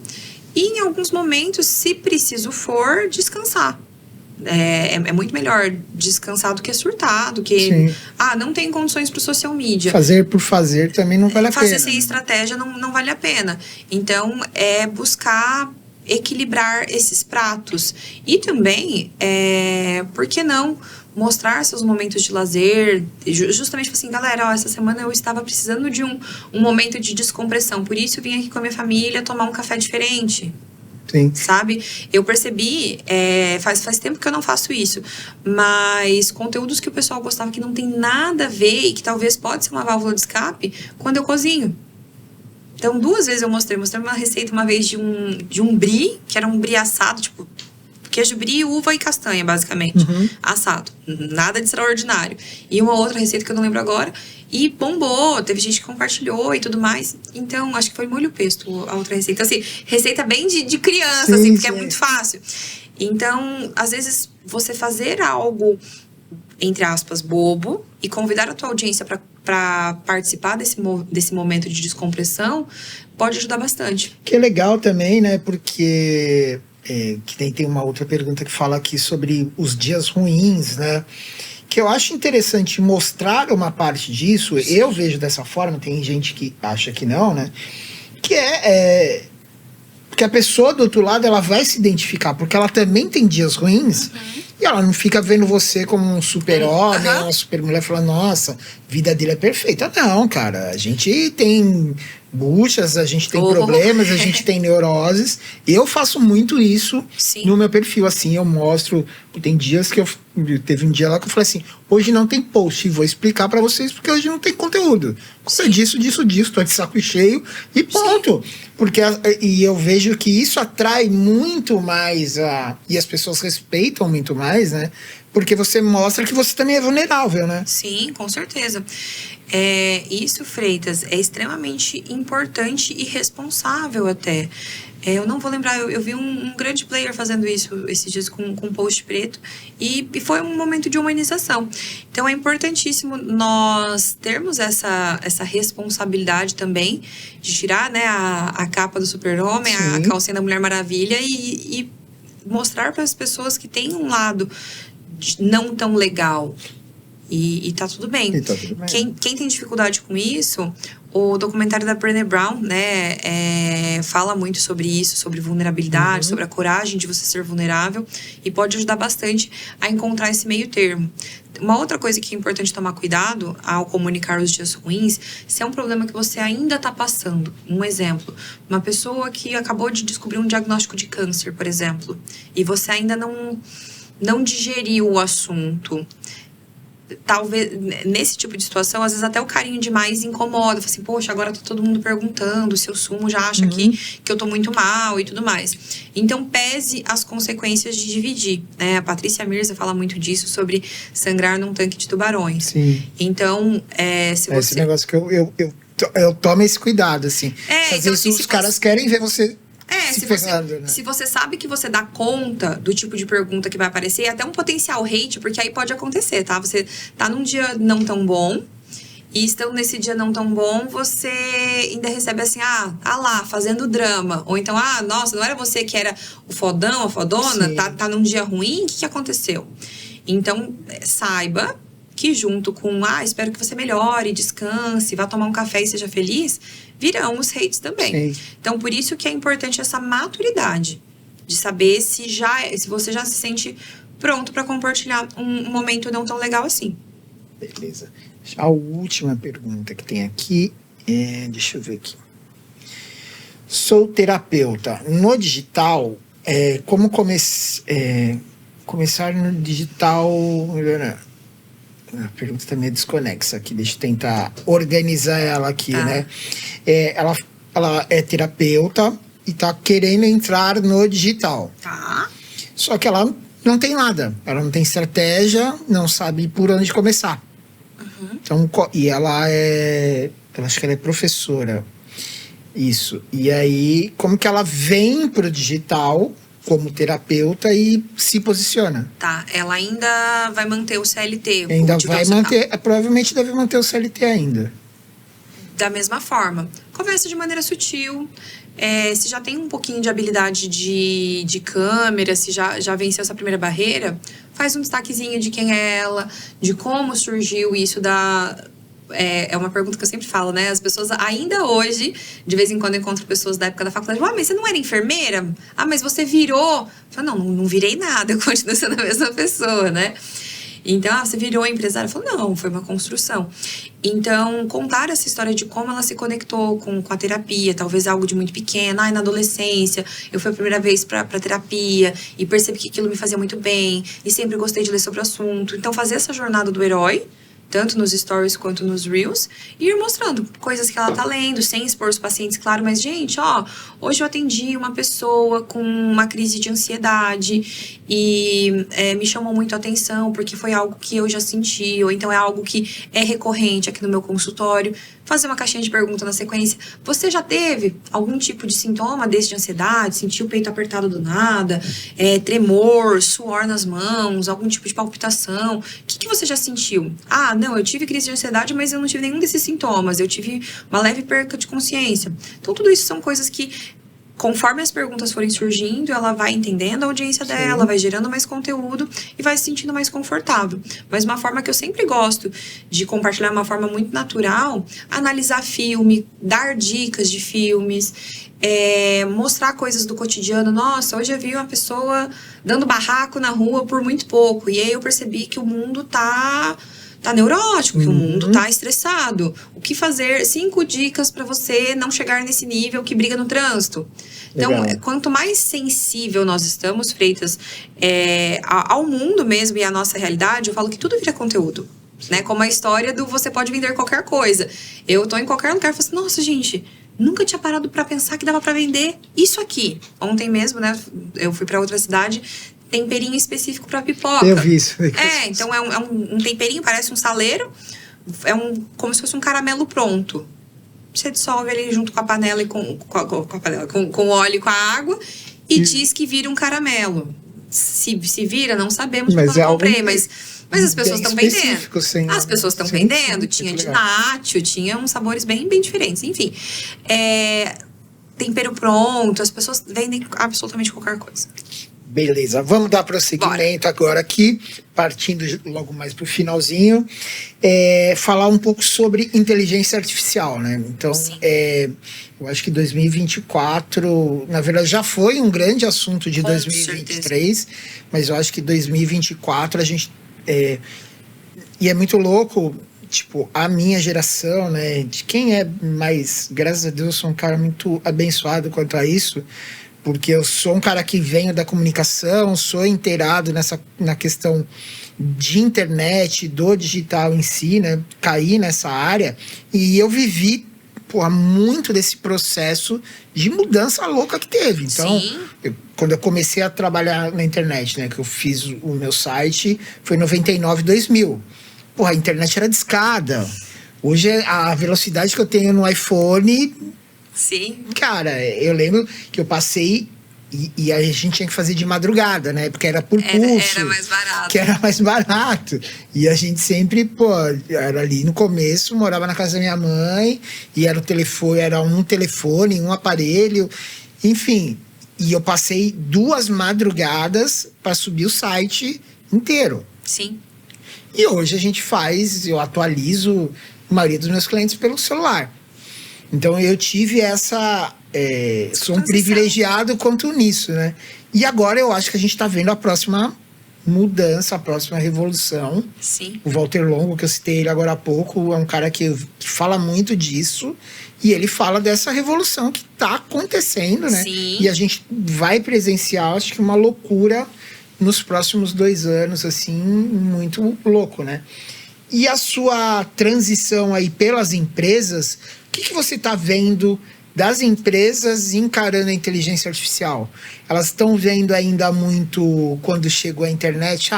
e em alguns momentos, se preciso for, descansar. É muito melhor descansar do que surtar, do que... não tem condições para o social media. Fazer por fazer também não vale a pena. Fazer sem estratégia não vale a pena. Então, buscar equilibrar esses pratos. E também, por que não mostrar seus momentos de lazer, justamente assim, galera, ó, essa semana eu estava precisando de um momento de descompressão, por isso eu vim aqui com a minha família tomar um café diferente. Sim. Sabe? Eu percebi, faz tempo que eu não faço isso, mas conteúdos que o pessoal gostava que não tem nada a ver e que talvez pode ser uma válvula de escape, quando eu cozinho. Então, 2 vezes eu mostrei uma receita uma vez de um brie, que era um brie assado, tipo, queijo brie, uva e castanha, basicamente. Assado. Nada de extraordinário. E uma outra receita que eu não lembro agora. E bombou, teve gente que compartilhou e tudo mais. Então, acho que foi molho pesto a outra receita. Assim, receita bem de criança, sim, assim, porque sim. é muito fácil. Então, às vezes, você fazer algo, entre aspas, bobo, e convidar a tua audiência para participar desse momento de descompressão, pode ajudar bastante. Que é legal também, né? Porque que tem uma outra pergunta que fala aqui sobre os dias ruins, né? Que eu acho interessante mostrar uma parte disso. Sim. Eu vejo dessa forma, tem gente que acha que não, né? Que porque a pessoa do outro lado, ela vai se identificar, porque ela também tem dias ruins, e ela não fica vendo você como um super-homem, uma super-mulher, falando, nossa, a vida dele é perfeita. Não, cara, a gente tem buchas, a gente tem problemas, a gente tem neuroses. Eu faço muito isso. Sim. No meu perfil, assim, eu mostro. Tem dias que teve um dia lá que eu falei assim, hoje não tem post, vou explicar pra vocês, porque hoje não tem conteúdo. Você disso, tô de saco cheio e ponto. Sim. Porque e eu vejo que isso atrai muito mais e as pessoas respeitam muito mais, né? Porque você mostra que você também é vulnerável, né? Sim, com certeza. Isso, Freitas, é extremamente importante e responsável até. Eu não vou lembrar, eu vi um grande player fazendo isso esses dias com um post preto e foi um momento de humanização. Então é importantíssimo nós termos essa responsabilidade também de tirar, né, a capa do super-homem, a calcinha da Mulher Maravilha e mostrar para as pessoas que tem um lado não tão legal. E tá tudo bem. Quem tem dificuldade com isso, o documentário da Brené Brown, né, fala muito sobre isso, sobre vulnerabilidade, sobre a coragem de você ser vulnerável e pode ajudar bastante a encontrar esse meio termo. Uma outra coisa que é importante tomar cuidado ao comunicar os dias ruins, se é um problema que você ainda está passando. Um exemplo, uma pessoa que acabou de descobrir um diagnóstico de câncer, por exemplo, e você ainda não digeriu o assunto. Talvez, nesse tipo de situação, às vezes até o carinho demais incomoda. Fala assim, poxa, agora tá todo mundo perguntando se o sumo já acha que eu tô muito mal e tudo mais. Então, pese as consequências de dividir, né? A Patrícia Mirza fala muito disso, sobre sangrar num tanque de tubarões. Sim. Então, se você... Esse negócio que eu tomo esse cuidado, assim. Às vezes os caras querem ver você... Se você sabe que você dá conta do tipo de pergunta que vai aparecer, é até um potencial hate, porque aí pode acontecer, tá? Você tá num dia não tão bom, e estando nesse dia não tão bom, você ainda recebe assim, lá, fazendo drama. Ou então, nossa, não era você que era o fodão, a fodona? Tá num dia ruim? O que aconteceu? Então, saiba que junto com, espero que você melhore, descanse, vá tomar um café e seja feliz, virão os hates também. Sim. Então, por isso que é importante essa maturidade de saber se você já se sente pronto para compartilhar um momento não tão legal assim. Beleza. A última pergunta que tem aqui deixa eu ver aqui. Sou terapeuta. No digital, como começar no digital... A pergunta também é desconexa aqui, deixa eu tentar organizar ela aqui, né? Ela é terapeuta e tá querendo entrar no digital. Tá. Só que ela não tem nada, ela não tem estratégia, não sabe por onde começar. Então, e eu acho que ela é professora. Isso. E aí, como que ela vem pro digital como terapeuta e se posiciona? Tá, ela ainda vai manter o CLT. Ainda vai manter, provavelmente deve manter o CLT ainda. Da mesma forma, começa de maneira sutil. Se já tem um pouquinho de habilidade de câmera, se já venceu essa primeira barreira, faz um destaquezinho de quem é ela, de como surgiu isso é uma pergunta que eu sempre falo, né? As pessoas ainda hoje, de vez em quando eu encontro pessoas da época da faculdade, mas você não era enfermeira? Mas você virou? Eu falo, não virei nada, eu continuo sendo a mesma pessoa, né? Então, você virou empresária? Eu falo, não, foi uma construção. Então, contar essa história de como ela se conectou com a terapia, talvez algo de muito pequena, na adolescência, eu fui a primeira vez pra terapia e percebi que aquilo me fazia muito bem e sempre gostei de ler sobre o assunto. Então, fazer essa jornada do herói, tanto nos stories quanto nos reels, e ir mostrando coisas que ela tá lendo, sem expor os pacientes, claro, mas, gente, hoje eu atendi uma pessoa com uma crise de ansiedade e me chamou muito a atenção, porque foi algo que eu já senti, ou então é algo que é recorrente aqui no meu consultório. Fazer uma caixinha de pergunta na sequência. Você já teve algum tipo de sintoma desse de ansiedade? Sentiu o peito apertado do nada? Tremor, suor nas mãos, algum tipo de palpitação? O que você já sentiu? Não, eu tive crise de ansiedade, mas eu não tive nenhum desses sintomas. Eu tive uma leve perca de consciência. Então, tudo isso são coisas que, conforme as perguntas forem surgindo, ela vai entendendo a audiência dela, vai gerando mais conteúdo e vai se sentindo mais confortável. Mas uma forma que eu sempre gosto de compartilhar, uma forma muito natural, analisar filme, dar dicas de filmes, mostrar coisas do cotidiano. Nossa, hoje eu vi uma pessoa dando barraco na rua por muito pouco. E aí eu percebi que o mundo tá neurótico, que o mundo tá estressado. O que fazer? 5 dicas para você não chegar nesse nível que briga no trânsito. Então, quanto mais sensível nós estamos, Freitas, ao mundo mesmo e à nossa realidade, eu falo que tudo vira conteúdo. Né? Como a história do você pode vender qualquer coisa. Eu tô em qualquer lugar e falo assim, nossa, gente, nunca tinha parado para pensar que dava para vender isso aqui. Ontem mesmo, né, eu fui para outra cidade, temperinho específico para pipoca. Eu vi isso. Então é um temperinho, parece um saleiro, como se fosse um caramelo pronto. Você dissolve ali junto com a panela e com o óleo e com a água e diz que vira um caramelo. Se vira, não sabemos, porque eu não comprei, mas as pessoas estão vendendo. Sim. As pessoas estão vendendo, tinha de nacho, tinha uns sabores bem, bem diferentes. Enfim, tempero pronto, as pessoas vendem absolutamente qualquer coisa. Beleza, vamos dar prosseguimento agora aqui, partindo logo mais para o finalzinho, falar um pouco sobre inteligência artificial, né? Então, eu acho que 2024, na verdade, já foi um grande assunto de 2023, mas eu acho que 2024 a gente... e é muito louco, tipo, a minha geração, né? De quem é mais... Graças a Deus, eu sou um cara muito abençoado quanto a isso, porque eu sou um cara que venho da comunicação, sou inteirado na questão de internet, do digital em si, né? Caí nessa área e eu vivi muito desse processo de mudança louca que teve. Então, quando eu comecei a trabalhar na internet, né? Que eu fiz o meu site, foi em 99, 2000. A internet era discada. Hoje, a velocidade que eu tenho no iPhone... Sim. Cara, eu lembro que eu passei e a gente tinha que fazer de madrugada, né? Porque era por pulso. Era mais barato. Que era mais barato. E a gente sempre, era ali no começo, morava na casa da minha mãe, e era um telefone, um aparelho, enfim. E eu passei 2 madrugadas para subir o site inteiro. Sim. E hoje eu atualizo a maioria dos meus clientes pelo celular. Então eu tive sou um privilegiado quanto nisso, né? E agora eu acho que a gente está vendo a próxima mudança, a próxima revolução. Sim. O Walter Longo, que eu citei ele agora há pouco, é um cara que fala muito disso. E ele fala dessa revolução que está acontecendo, né? Sim. E a gente vai presenciar, acho que uma loucura nos próximos 2 anos, assim, muito louco, né? E a sua transição aí pelas empresas, o que você está vendo das empresas encarando a inteligência artificial? Elas estão vendo ainda muito quando chegou a internet,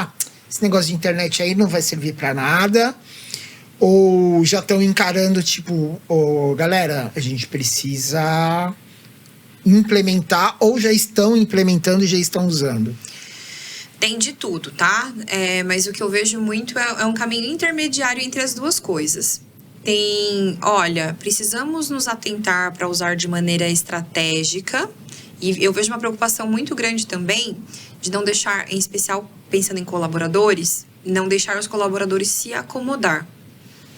esse negócio de internet aí não vai servir para nada? Ou já estão encarando, tipo, galera, a gente precisa implementar, ou já estão implementando e já estão usando? Tem de tudo, tá? Mas o que eu vejo muito é um caminho intermediário entre as duas coisas. Precisamos nos atentar para usar de maneira estratégica. E eu vejo uma preocupação muito grande também de não deixar, em especial pensando em colaboradores, não deixar os colaboradores se acomodar.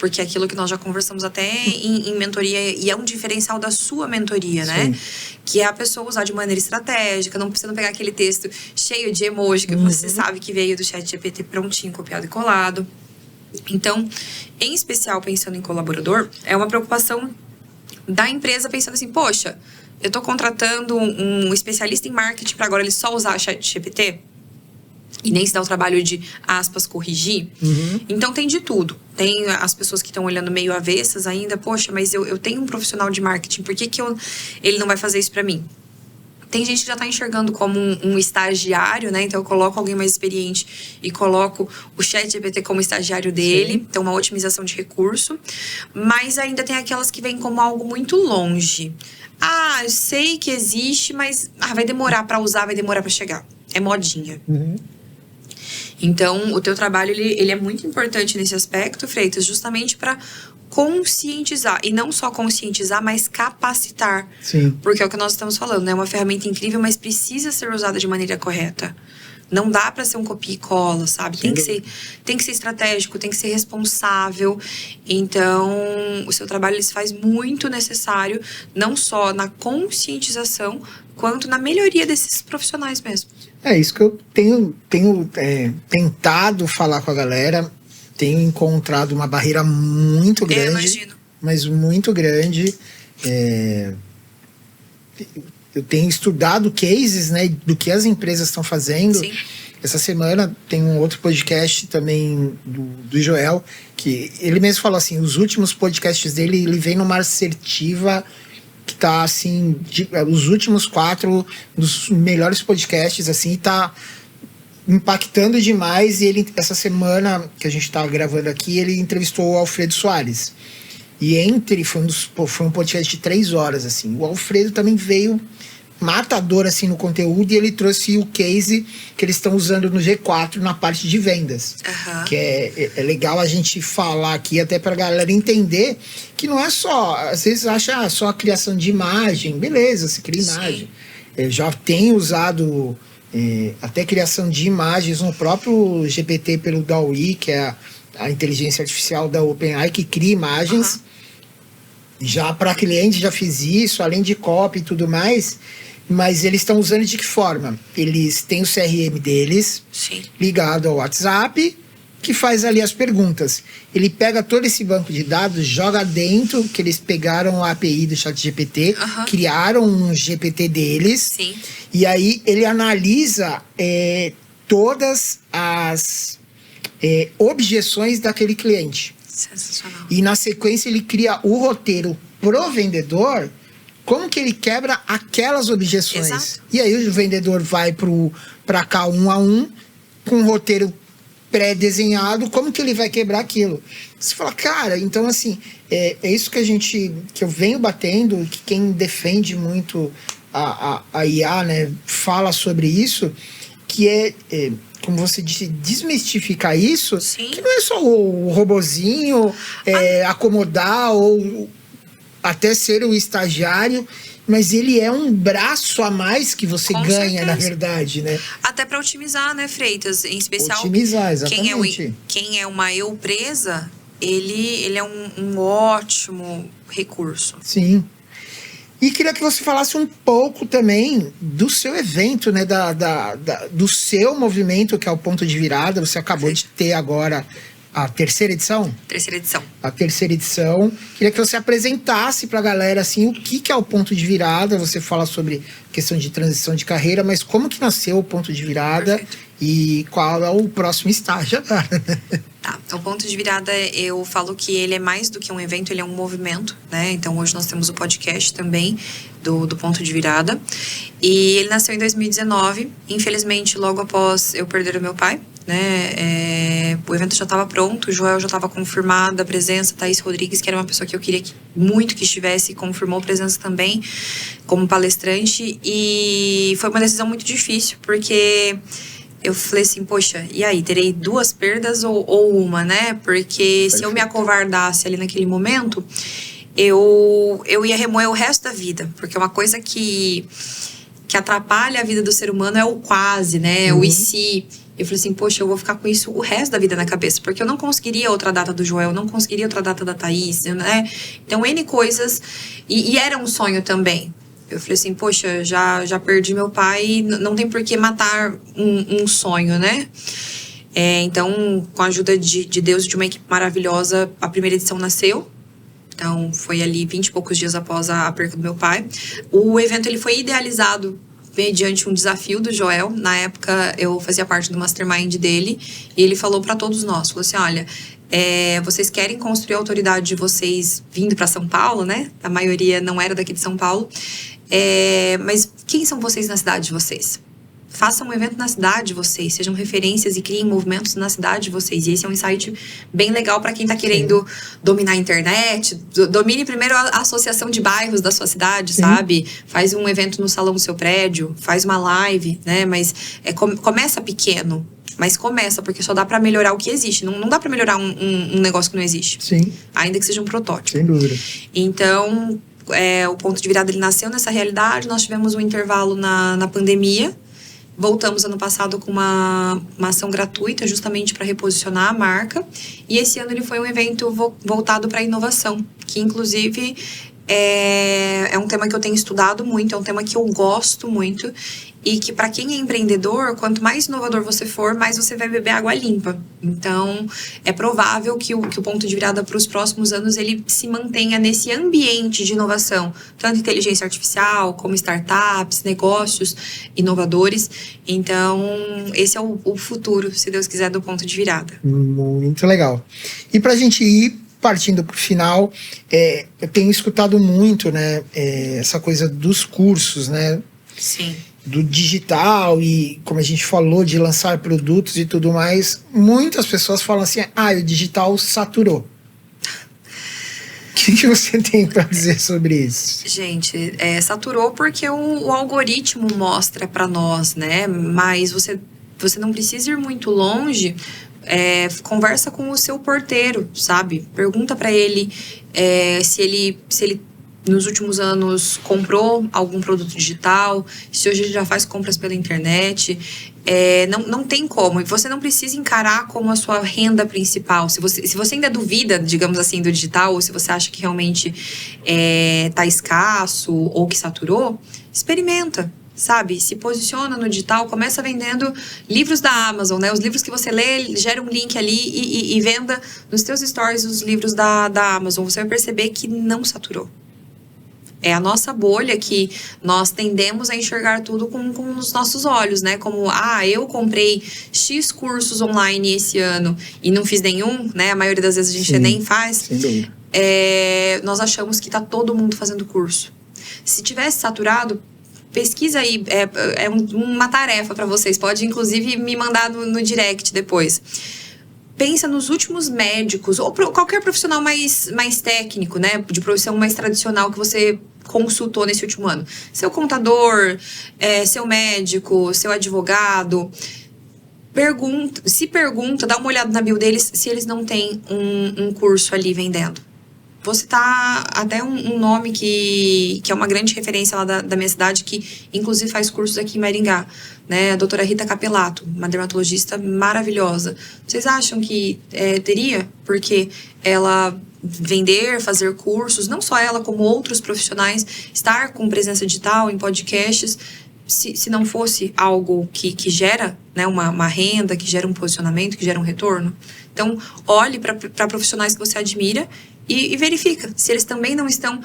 porque é aquilo que nós já conversamos até em mentoria, e é um diferencial da sua mentoria, né? Que é a pessoa usar de maneira estratégica, não precisa pegar aquele texto cheio de emoji que você sabe que veio do ChatGPT prontinho, copiado e colado. Então, em especial pensando em colaborador, é uma preocupação da empresa pensando assim, poxa, eu tô contratando um especialista em marketing para agora ele só usar ChatGPT e nem se dá o trabalho de, aspas, corrigir. Então tem de tudo. Tem as pessoas que estão olhando meio avessas ainda, poxa, mas eu tenho um profissional de marketing, por que ele não vai fazer isso para mim? Tem gente que já está enxergando como um estagiário, né? Então eu coloco alguém mais experiente e coloco o ChatGPT como estagiário dele. Sim. Então uma otimização de recurso. Mas ainda tem aquelas que vêm como algo muito longe. Ah, eu sei que existe, mas vai demorar para usar, vai demorar para chegar. É modinha. Então, o teu trabalho, ele é muito importante nesse aspecto, Freitas, justamente para conscientizar. E não só conscientizar, mas capacitar. Sim. Porque é o que nós estamos falando, né? É uma ferramenta incrível, mas precisa ser usada de maneira correta. Não dá para ser um copia e cola, sabe? Tem que ser estratégico, tem que ser responsável. Então, o seu trabalho ele se faz muito necessário, não só na conscientização, quanto na melhoria desses profissionais mesmo. É isso que eu tenho tentado falar com a galera. Tenho encontrado uma barreira muito grande. Eu imagino. Mas muito grande. Eu tenho estudado cases, né, do que as empresas estão fazendo. Sim. Essa semana tem um outro podcast também do Joel, que ele mesmo falou assim, os últimos podcasts dele, ele vem numa assertiva que tá assim, os últimos 4 dos melhores podcasts, assim, tá impactando demais. E ele, essa semana que a gente tá gravando aqui, ele entrevistou o Alfredo Soares. E foi um podcast de 3 horas, assim. O Alfredo também veio matador, assim, no conteúdo, e ele trouxe o case que eles estão usando no G4 na parte de vendas. Que é legal a gente falar aqui, até pra galera entender que não é só, às vezes acha só a criação de imagem, beleza, você cria imagem. Já tem usado até criação de imagens no próprio GPT pelo DALL-E, que é a inteligência artificial da OpenAI, que cria imagens. Já para cliente já fiz isso, além de copy e tudo mais, mas eles estão usando de que forma? Eles têm o CRM deles, ligado ao WhatsApp, que faz ali as perguntas. Ele pega todo esse banco de dados, joga dentro, que eles pegaram a API do ChatGPT, criaram um GPT deles, e aí ele analisa todas as objeções daquele cliente. Sensacional. E na sequência ele cria o roteiro pro vendedor, como que ele quebra aquelas objeções. Exato. E aí o vendedor vai para cá 1 a 1, com um roteiro pré-desenhado, como que ele vai quebrar aquilo. Você fala, cara, então assim, é isso que eu venho batendo, que quem defende muito a IA, né, fala sobre isso, que como você disse, desmistificar isso, que não é só o robozinho acomodar ou até ser o estagiário, mas ele é um braço a mais que você ganha, certeza, na verdade, né? Até para otimizar, né, Freitas? Em especial, otimizar, exatamente. Quem é uma empresa, ele é um ótimo recurso. Sim. E queria que você falasse um pouco também do seu evento, né? Do seu movimento, que é o Ponto de Virada. Você acabou de ter agora a 3ª edição? 3ª edição. A 3ª edição. Queria que você apresentasse pra galera, assim, o que é o Ponto de Virada. Você fala sobre questão de transição de carreira, mas como que nasceu o Ponto de Virada? Perfeito. E qual é o próximo estágio agora? Tá, o Ponto de Virada, eu falo que ele é mais do que um evento, ele é um movimento, né? Então hoje nós temos o podcast também do Ponto de Virada. E ele nasceu em 2019, infelizmente logo após eu perder o meu pai, né? O evento já estava pronto, o Joel já estava confirmado a presença, Thaís Rodrigues, que era uma pessoa que eu queria muito que estivesse, confirmou a presença também como palestrante. E foi uma decisão muito difícil, porque eu falei assim, poxa, e aí, terei 2 perdas ou uma, né? Porque se eu me acovardasse ali naquele momento, eu ia remoer o resto da vida. Porque uma coisa que atrapalha a vida do ser humano é o quase, né? O e se. Eu falei assim, poxa, eu vou ficar com isso o resto da vida na cabeça, porque eu não conseguiria outra data do Joel, não conseguiria outra data da Thaís, né? Então, N coisas, e era um sonho também. Eu falei assim, poxa, já perdi meu pai, não tem por que matar um sonho, né? Então, com a ajuda de Deus e de uma equipe maravilhosa, a primeira edição nasceu. Então, foi ali 20 e poucos dias após a perca do meu pai. O evento ele foi idealizado mediante um desafio do Joel. Na época, eu fazia parte do mastermind dele. E ele falou para todos nós, falou assim, olha, vocês querem construir a autoridade de vocês vindo para São Paulo, né? A maioria não era daqui de São Paulo. Mas quem são vocês na cidade de vocês? Façam um evento na cidade de vocês, sejam referências e criem movimentos na cidade de vocês. E esse é um insight bem legal para quem está querendo dominar a internet. Domine primeiro a associação de bairros da sua cidade, sabe? Faz um evento no salão do seu prédio, faz uma live, né? Mas começa pequeno. Mas começa, porque só dá para melhorar o que existe. Não dá para melhorar um negócio que não existe. Sim. Ainda que seja um protótipo. Sem dúvida. Então, o ponto de virada ele nasceu nessa realidade. Nós tivemos um intervalo na pandemia. Voltamos ano passado com uma ação gratuita, justamente para reposicionar a marca. E esse ano ele foi um evento voltado para a inovação, que inclusive é um tema que eu tenho estudado muito, é um tema que eu gosto muito. E que para quem é empreendedor, quanto mais inovador você for, mais você vai beber água limpa. Então, é provável que o ponto de virada para os próximos anos, ele se mantenha nesse ambiente de inovação. Tanto inteligência artificial, como startups, negócios inovadores. Então, esse é o futuro, se Deus quiser, do ponto de virada. Muito legal. E para a gente ir partindo para o final, eu tenho escutado muito, né, essa coisa dos cursos, né? Sim. Do digital e, como a gente falou, de lançar produtos e tudo mais, muitas pessoas falam assim, o digital saturou. O que você tem para dizer sobre isso? Gente, saturou porque o algoritmo mostra para nós, né? Mas você não precisa ir muito longe. Conversa com o seu porteiro, sabe? Pergunta para ele se ele nos últimos anos comprou algum produto digital, se hoje ele já faz compras pela internet. Não tem como. E você não precisa encarar como a sua renda principal. Se você ainda duvida, digamos assim, do digital, ou se você acha que realmente tá escasso ou que saturou, experimenta. Sabe, se posiciona no digital, começa vendendo livros da Amazon, né? Os livros que você lê, gera um link ali e venda nos teus stories os livros da Amazon. Você vai perceber que não saturou. É a nossa bolha que nós tendemos a enxergar tudo com os nossos olhos, né? Como, eu comprei X cursos online esse ano e não fiz nenhum, né? A maioria das vezes a gente nem faz. Sem dúvida. Nós achamos que tá todo mundo fazendo curso. Se tivesse saturado, pesquisa aí, uma tarefa para vocês. Pode, inclusive, me mandar no direct depois. Pensa nos últimos médicos, ou qualquer profissional mais técnico, né? De profissão mais tradicional que você consultou nesse último ano. Seu contador, seu médico, seu advogado. Dá uma olhada na bio deles se eles não têm um curso ali vendendo. Vou citar até um nome que é uma grande referência lá da minha cidade, que inclusive faz cursos aqui em Maringá, né? A doutora Rita Capelato, uma dermatologista maravilhosa. Vocês acham que teria? Porque ela fazer cursos, não só ela, como outros profissionais, estar com presença digital em podcasts, se não fosse algo que gera, né, uma renda, que gera um posicionamento, que gera um retorno. Então, olhe para profissionais que você admira e verifica se eles também não estão,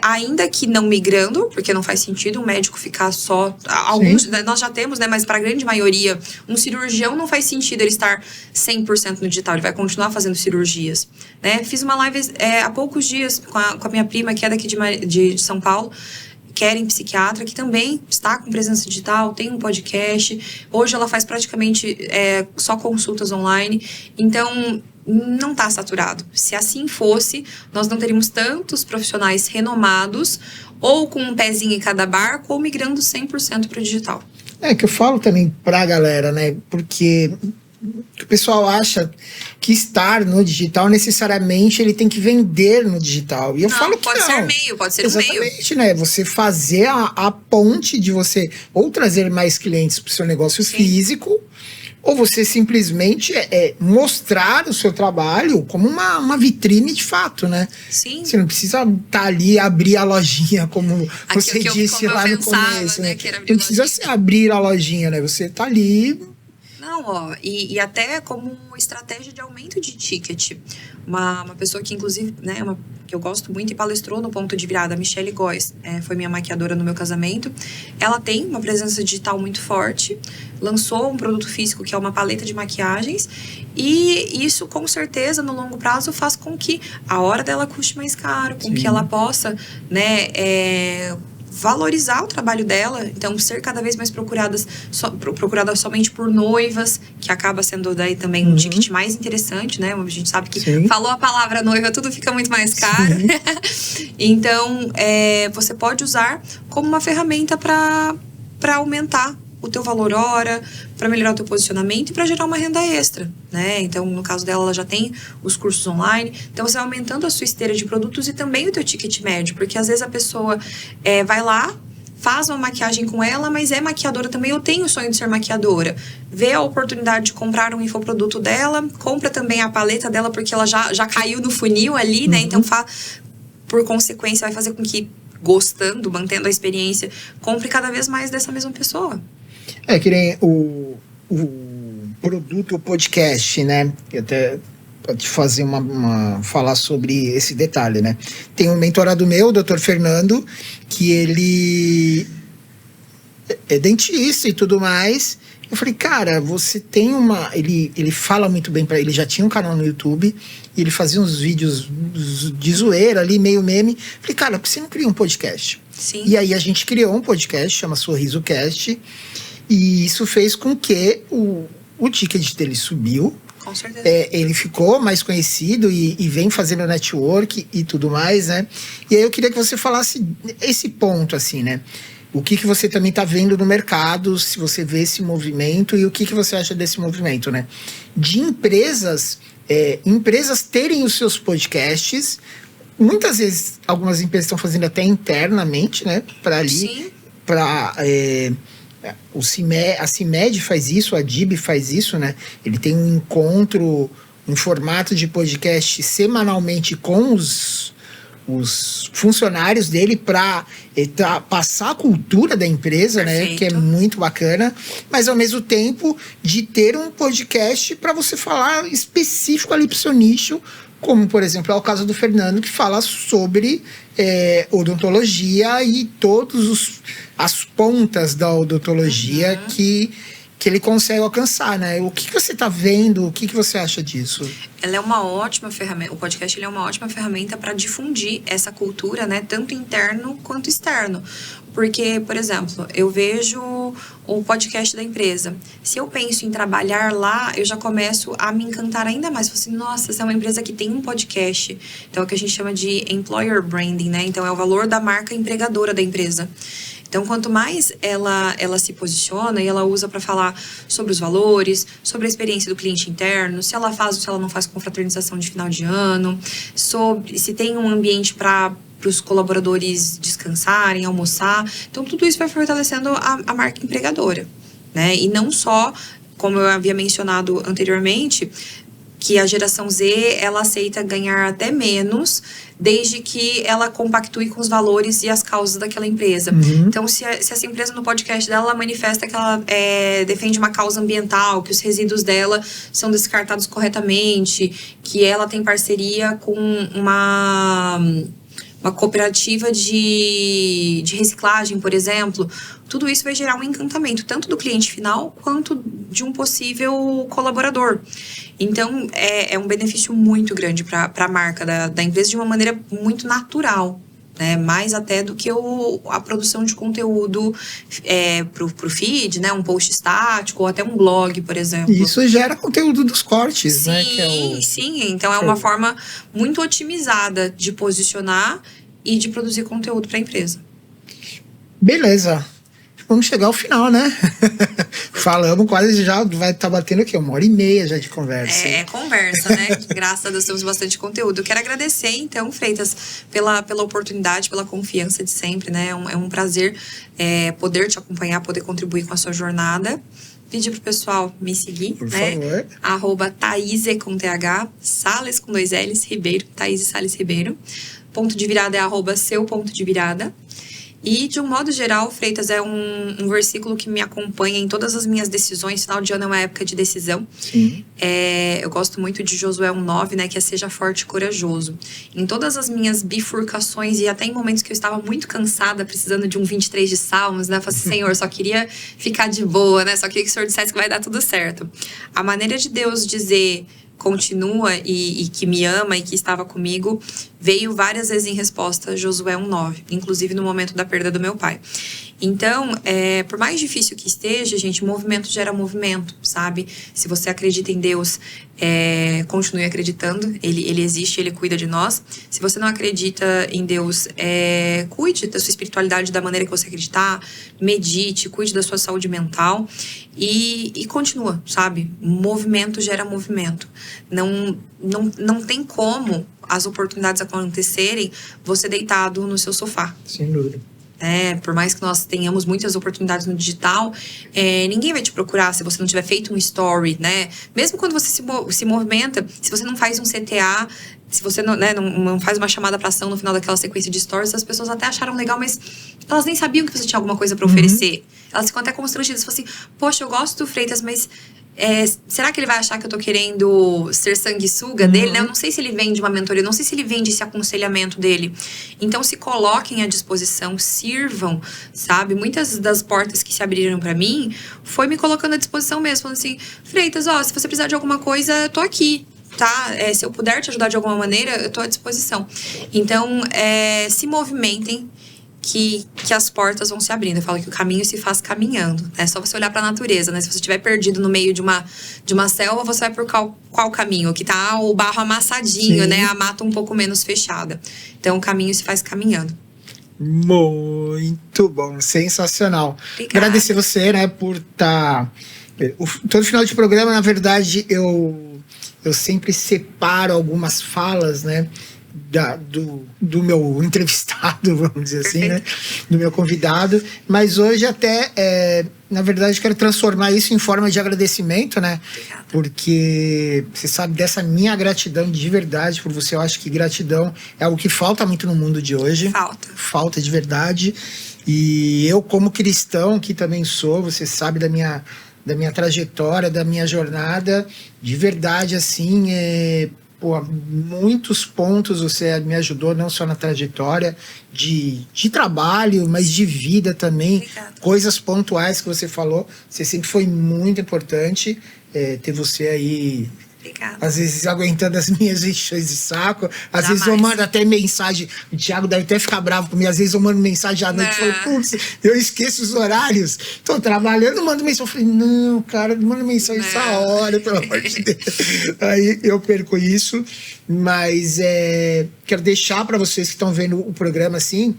ainda que não migrando, porque não faz sentido um médico ficar só... Alguns, nós já temos, né, mas para a grande maioria, um cirurgião não faz sentido ele estar 100% no digital, ele vai continuar fazendo cirurgias. Né? Fiz uma live há poucos dias com a minha prima, que é daqui de São Paulo, Keren, psiquiatra, que também está com presença digital, tem um podcast. Hoje ela faz praticamente só consultas online. Então, não está saturado. Se assim fosse, nós não teríamos tantos profissionais renomados, ou com um pezinho em cada barco, ou migrando 100% para o digital. Que eu falo também para a galera, né? Porque o pessoal acha que estar no digital, necessariamente, ele tem que vender no digital. E eu falo que pode não. ser meio, pode ser um meio. Exatamente, né? Você fazer a ponte de você ou trazer mais clientes para o seu negócio físico, ou você simplesmente mostrar o seu trabalho como uma vitrine de fato, né? Sim. Você não precisa estar ali, abrir a lojinha, como você Aquilo disse lá no começo, né? Que era Não precisa abrir a lojinha, né? Você tá ali... Não, ó, e até como estratégia de aumento de ticket. Uma pessoa que, inclusive, né, que eu gosto muito e palestrou no Ponto de Virada, a Michelle Góes, foi minha maquiadora no meu casamento. Ela tem uma presença digital muito forte, lançou um produto físico que é uma paleta de maquiagens, e isso, com certeza, no longo prazo, faz com que a hora dela custe mais caro, com que ela possa, né, valorizar o trabalho dela, então ser cada vez mais procurada somente por noivas, que acaba sendo daí também um ticket mais interessante, né? A gente sabe que falou a palavra noiva, tudo fica muito mais caro. Então, você pode usar como uma ferramenta para aumentar o teu valor hora, para melhorar o teu posicionamento e para gerar uma renda extra, né? Então, no caso dela, ela já tem os cursos online. Então, você vai aumentando a sua esteira de produtos e também o teu ticket médio, porque às vezes a pessoa vai lá, faz uma maquiagem com ela, mas é maquiadora também. Eu tenho o sonho de ser maquiadora. Vê a oportunidade de comprar um infoproduto dela, compra também a paleta dela, porque ela já caiu no funil ali, né? Então, por consequência, vai fazer com que, gostando, mantendo a experiência, compre cada vez mais dessa mesma pessoa. Que nem o produto, o podcast, né? Eu até pode fazer falar sobre esse detalhe, né? Tem um mentorado meu, o Dr. Fernando, que ele é dentista e tudo mais. Eu falei, cara, você tem ele fala muito bem ele já tinha um canal no YouTube e ele fazia uns vídeos de zoeira ali, meio meme. Eu falei, cara, por que você não cria um podcast? Sim. E aí a gente criou um podcast, chama SorrisoCast, e isso fez com que o ticket dele subiu. Com certeza. Ele ficou mais conhecido e vem fazendo network e tudo mais, né? E aí eu queria que você falasse esse ponto, assim, né? O que você também está vendo no mercado, se você vê esse movimento e o que você acha desse movimento, né? De empresas terem os seus podcasts. Muitas vezes, algumas empresas estão fazendo até internamente, né? Para ali, Sim. A CIMED faz isso, a DIB faz isso, né? Ele tem um encontro em formato de podcast semanalmente com os funcionários dele para passar a cultura da empresa, né? Que é muito bacana, mas ao mesmo tempo de ter um podcast para você falar específico ali para o seu nicho, como, por exemplo, é o caso do Fernando, que fala sobre odontologia e todas as pontas da odontologia que ele consegue alcançar, né? O que você está vendo? O que você acha disso? Ela é uma ótima ferramenta. O podcast ele é uma ótima ferramenta para difundir essa cultura, né? Tanto interno quanto externo. Porque, por exemplo, eu vejo o podcast da empresa. Se eu penso em trabalhar lá, eu já começo a me encantar ainda mais. Falo assim, nossa, essa é uma empresa que tem um podcast. Então, é o que a gente chama de employer branding, né? Então, é o valor da marca empregadora da empresa. Então, quanto mais ela se posiciona e ela usa para falar sobre os valores, sobre a experiência do cliente interno, se ela faz ou se ela não faz confraternização de final de ano, sobre se tem um ambiente para os colaboradores descansarem, almoçar. Então, tudo isso vai fortalecendo a marca empregadora, né? E não só, como eu havia mencionado anteriormente, que a geração Z, ela aceita ganhar até menos, desde que ela compactue com os valores e as causas daquela empresa. Então, se essa empresa no podcast dela, ela manifesta que ela defende uma causa ambiental, que os resíduos dela são descartados corretamente, que ela tem parceria com uma cooperativa de reciclagem, por exemplo, tudo isso vai gerar um encantamento, tanto do cliente final, quanto de um possível colaborador. Então, é um benefício muito grande para a marca da empresa, de uma maneira muito natural, né? Mais até do que a produção de conteúdo pro feed, né? Um post estático, ou até um blog, por exemplo. Isso gera conteúdo dos cortes, sim, né? Sim. Então, é uma forma muito otimizada de posicionar e de produzir conteúdo para a empresa. Beleza. Vamos chegar ao final, né? Falamos quase, já vai estar batendo aqui 1h30 já de conversa. Conversa, né? Graças a Deus temos bastante conteúdo. Eu quero agradecer, então, Freitas, pela oportunidade, pela confiança de sempre, né? É um prazer poder te acompanhar, poder contribuir com a sua jornada. pedir pro pessoal me seguir, Por né? favor. @Thaise com TH, Sales com 2 L's, Ribeiro, Thaise Sales Ribeiro. Ponto de virada é @seu ponto de virada. E, de um modo geral, Freitas, é um versículo que me acompanha em todas as minhas decisões. Final de ano é uma época de decisão. Sim. Eu gosto muito de Josué 1:9, né? Que é seja forte e corajoso. Em todas as minhas bifurcações e até em momentos que eu estava muito cansada, precisando de um 23 de Salmos, né? Eu falei assim, Senhor, só queria ficar de boa, né? Só queria que o Senhor dissesse que vai dar tudo certo. A maneira de Deus dizer continua e que me ama e que estava comigo, veio várias vezes em resposta a Josué 1:9, inclusive no momento da perda do meu pai. Então, por mais difícil que esteja, gente, movimento gera movimento, sabe? Se você acredita em Deus, continue acreditando, ele existe, ele cuida de nós. Se você não acredita em Deus, cuide da sua espiritualidade da maneira que você acreditar, medite, cuide da sua saúde mental e continua, sabe? Movimento gera movimento. Não tem como as oportunidades acontecerem você deitado no seu sofá. Sem dúvida. Por mais que nós tenhamos muitas oportunidades no digital, ninguém vai te procurar se você não tiver feito um story, né? Mesmo quando você se movimenta, se você não faz um CTA, se você não faz uma chamada para ação no final daquela sequência de stories, as pessoas até acharam legal, mas elas nem sabiam que você tinha alguma coisa para oferecer. Elas ficam até constrangidas, falam assim, poxa, eu gosto do Freitas, mas será que ele vai achar que eu tô querendo ser sanguessuga dele, né? Eu não sei se ele vende uma mentoria, eu não sei se ele vende esse aconselhamento dele. Então, se coloquem à disposição, sirvam, sabe? Muitas das portas que se abriram pra mim, foi me colocando à disposição mesmo, falando assim, Freitas, se você precisar de alguma coisa, eu tô aqui, tá? Se eu puder te ajudar de alguma maneira, eu tô à disposição. Então, se movimentem, que as portas vão se abrindo. Eu falo que o caminho se faz caminhando. É só você olhar para a natureza, né? Se você estiver perdido no meio de uma selva, você vai por qual caminho? Que tá o barro amassadinho, né? A mata um pouco menos fechada. Então, o caminho se faz caminhando. Muito bom, sensacional. Obrigada. Agradecer você, né, por estar... Todo final de programa, na verdade, eu sempre separo algumas falas, né, do meu entrevistado, vamos dizer assim, né? Do meu convidado. Mas hoje até, na verdade, quero transformar isso em forma de agradecimento, né? Obrigada. Porque você sabe dessa minha gratidão de verdade por você. Eu acho que gratidão é algo que falta muito no mundo de hoje. Falta de verdade. E eu, como cristão, que também sou, você sabe da minha trajetória, da minha jornada, de verdade, assim, muitos pontos você me ajudou, não só na trajetória de trabalho, mas de vida também. Obrigada. Coisas pontuais que você falou, você sempre foi muito importante ter você aí. Obrigada. Às vezes aguentando as minhas enchões de saco. Às Jamais. vezes eu mando até mensagem. O Thiago deve até ficar bravo comigo. Às vezes eu mando mensagem à noite e falo, putz, eu esqueço os horários. Tô trabalhando, mando mensagem. Eu falei, não, cara, manda mensagem essa hora, pelo amor de Deus. Aí eu perco isso. Mas quero deixar para vocês que estão vendo o programa assim.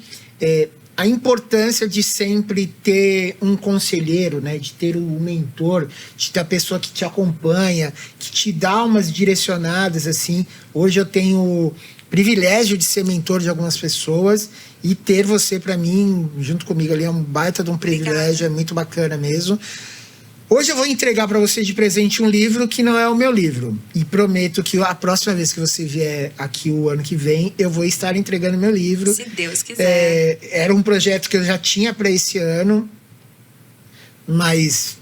A importância de sempre ter um conselheiro, né? De ter um mentor, de ter a pessoa que te acompanha, que te dá umas direcionadas, assim. Hoje eu tenho o privilégio de ser mentor de algumas pessoas e ter você, para mim, junto comigo ali, é um baita de um privilégio. Obrigada. É muito bacana mesmo. Hoje eu vou entregar para você de presente um livro que não é o meu livro. E prometo que a próxima vez que você vier aqui o ano que vem, eu vou estar entregando meu livro. Se Deus quiser. Era um projeto que eu já tinha para esse ano, mas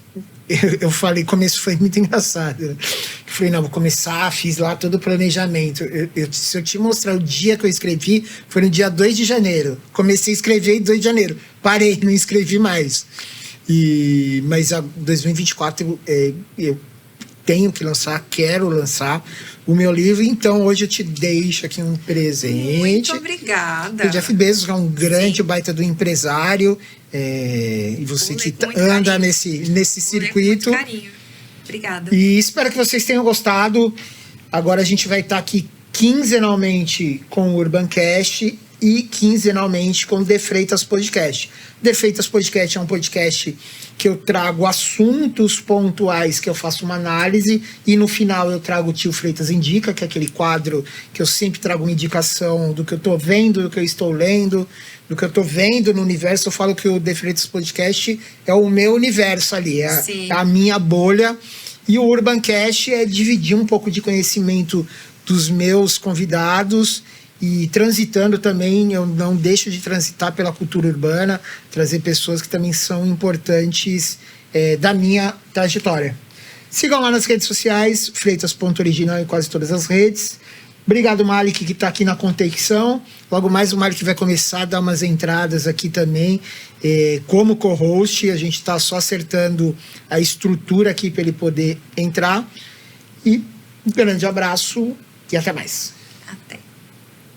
eu falei, começo foi muito engraçado. Eu falei, não, vou começar, fiz lá todo o planejamento. Se eu te mostrar o dia que eu escrevi, foi no dia 2 de janeiro. Comecei a escrever em 2 de janeiro. Parei, não escrevi mais. Mas a 2024 eu tenho que lançar, quero lançar o meu livro, então hoje eu te deixo aqui um presente. Muito obrigada. O Jeff Bezos é um grande baita do empresário, e você que anda nesse circuito. Muito carinho. Obrigada. E espero que vocês tenham gostado. Agora a gente vai estar aqui quinzenalmente com o Urbancast. e quinzenalmente com o De Freitas Podcast. De Freitas Podcast é um podcast que eu trago assuntos pontuais, que eu faço uma análise, e no final eu trago o Tio Freitas Indica, que é aquele quadro que eu sempre trago uma indicação do que eu estou vendo, do que eu estou lendo, do que eu estou vendo no universo. Eu falo que o De Freitas Podcast é o meu universo ali, é a minha bolha. E o Urbancast é dividir um pouco de conhecimento dos meus convidados, e transitando também, eu não deixo de transitar pela cultura urbana, trazer pessoas que também são importantes da minha trajetória. Sigam lá nas redes sociais, Freitas.original em quase todas as redes. Obrigado, Malik, que está aqui na conexão. Logo mais o Malik vai começar a dar umas entradas aqui também, como co-host. A gente está só acertando a estrutura aqui para ele poder entrar. E um grande abraço e até mais.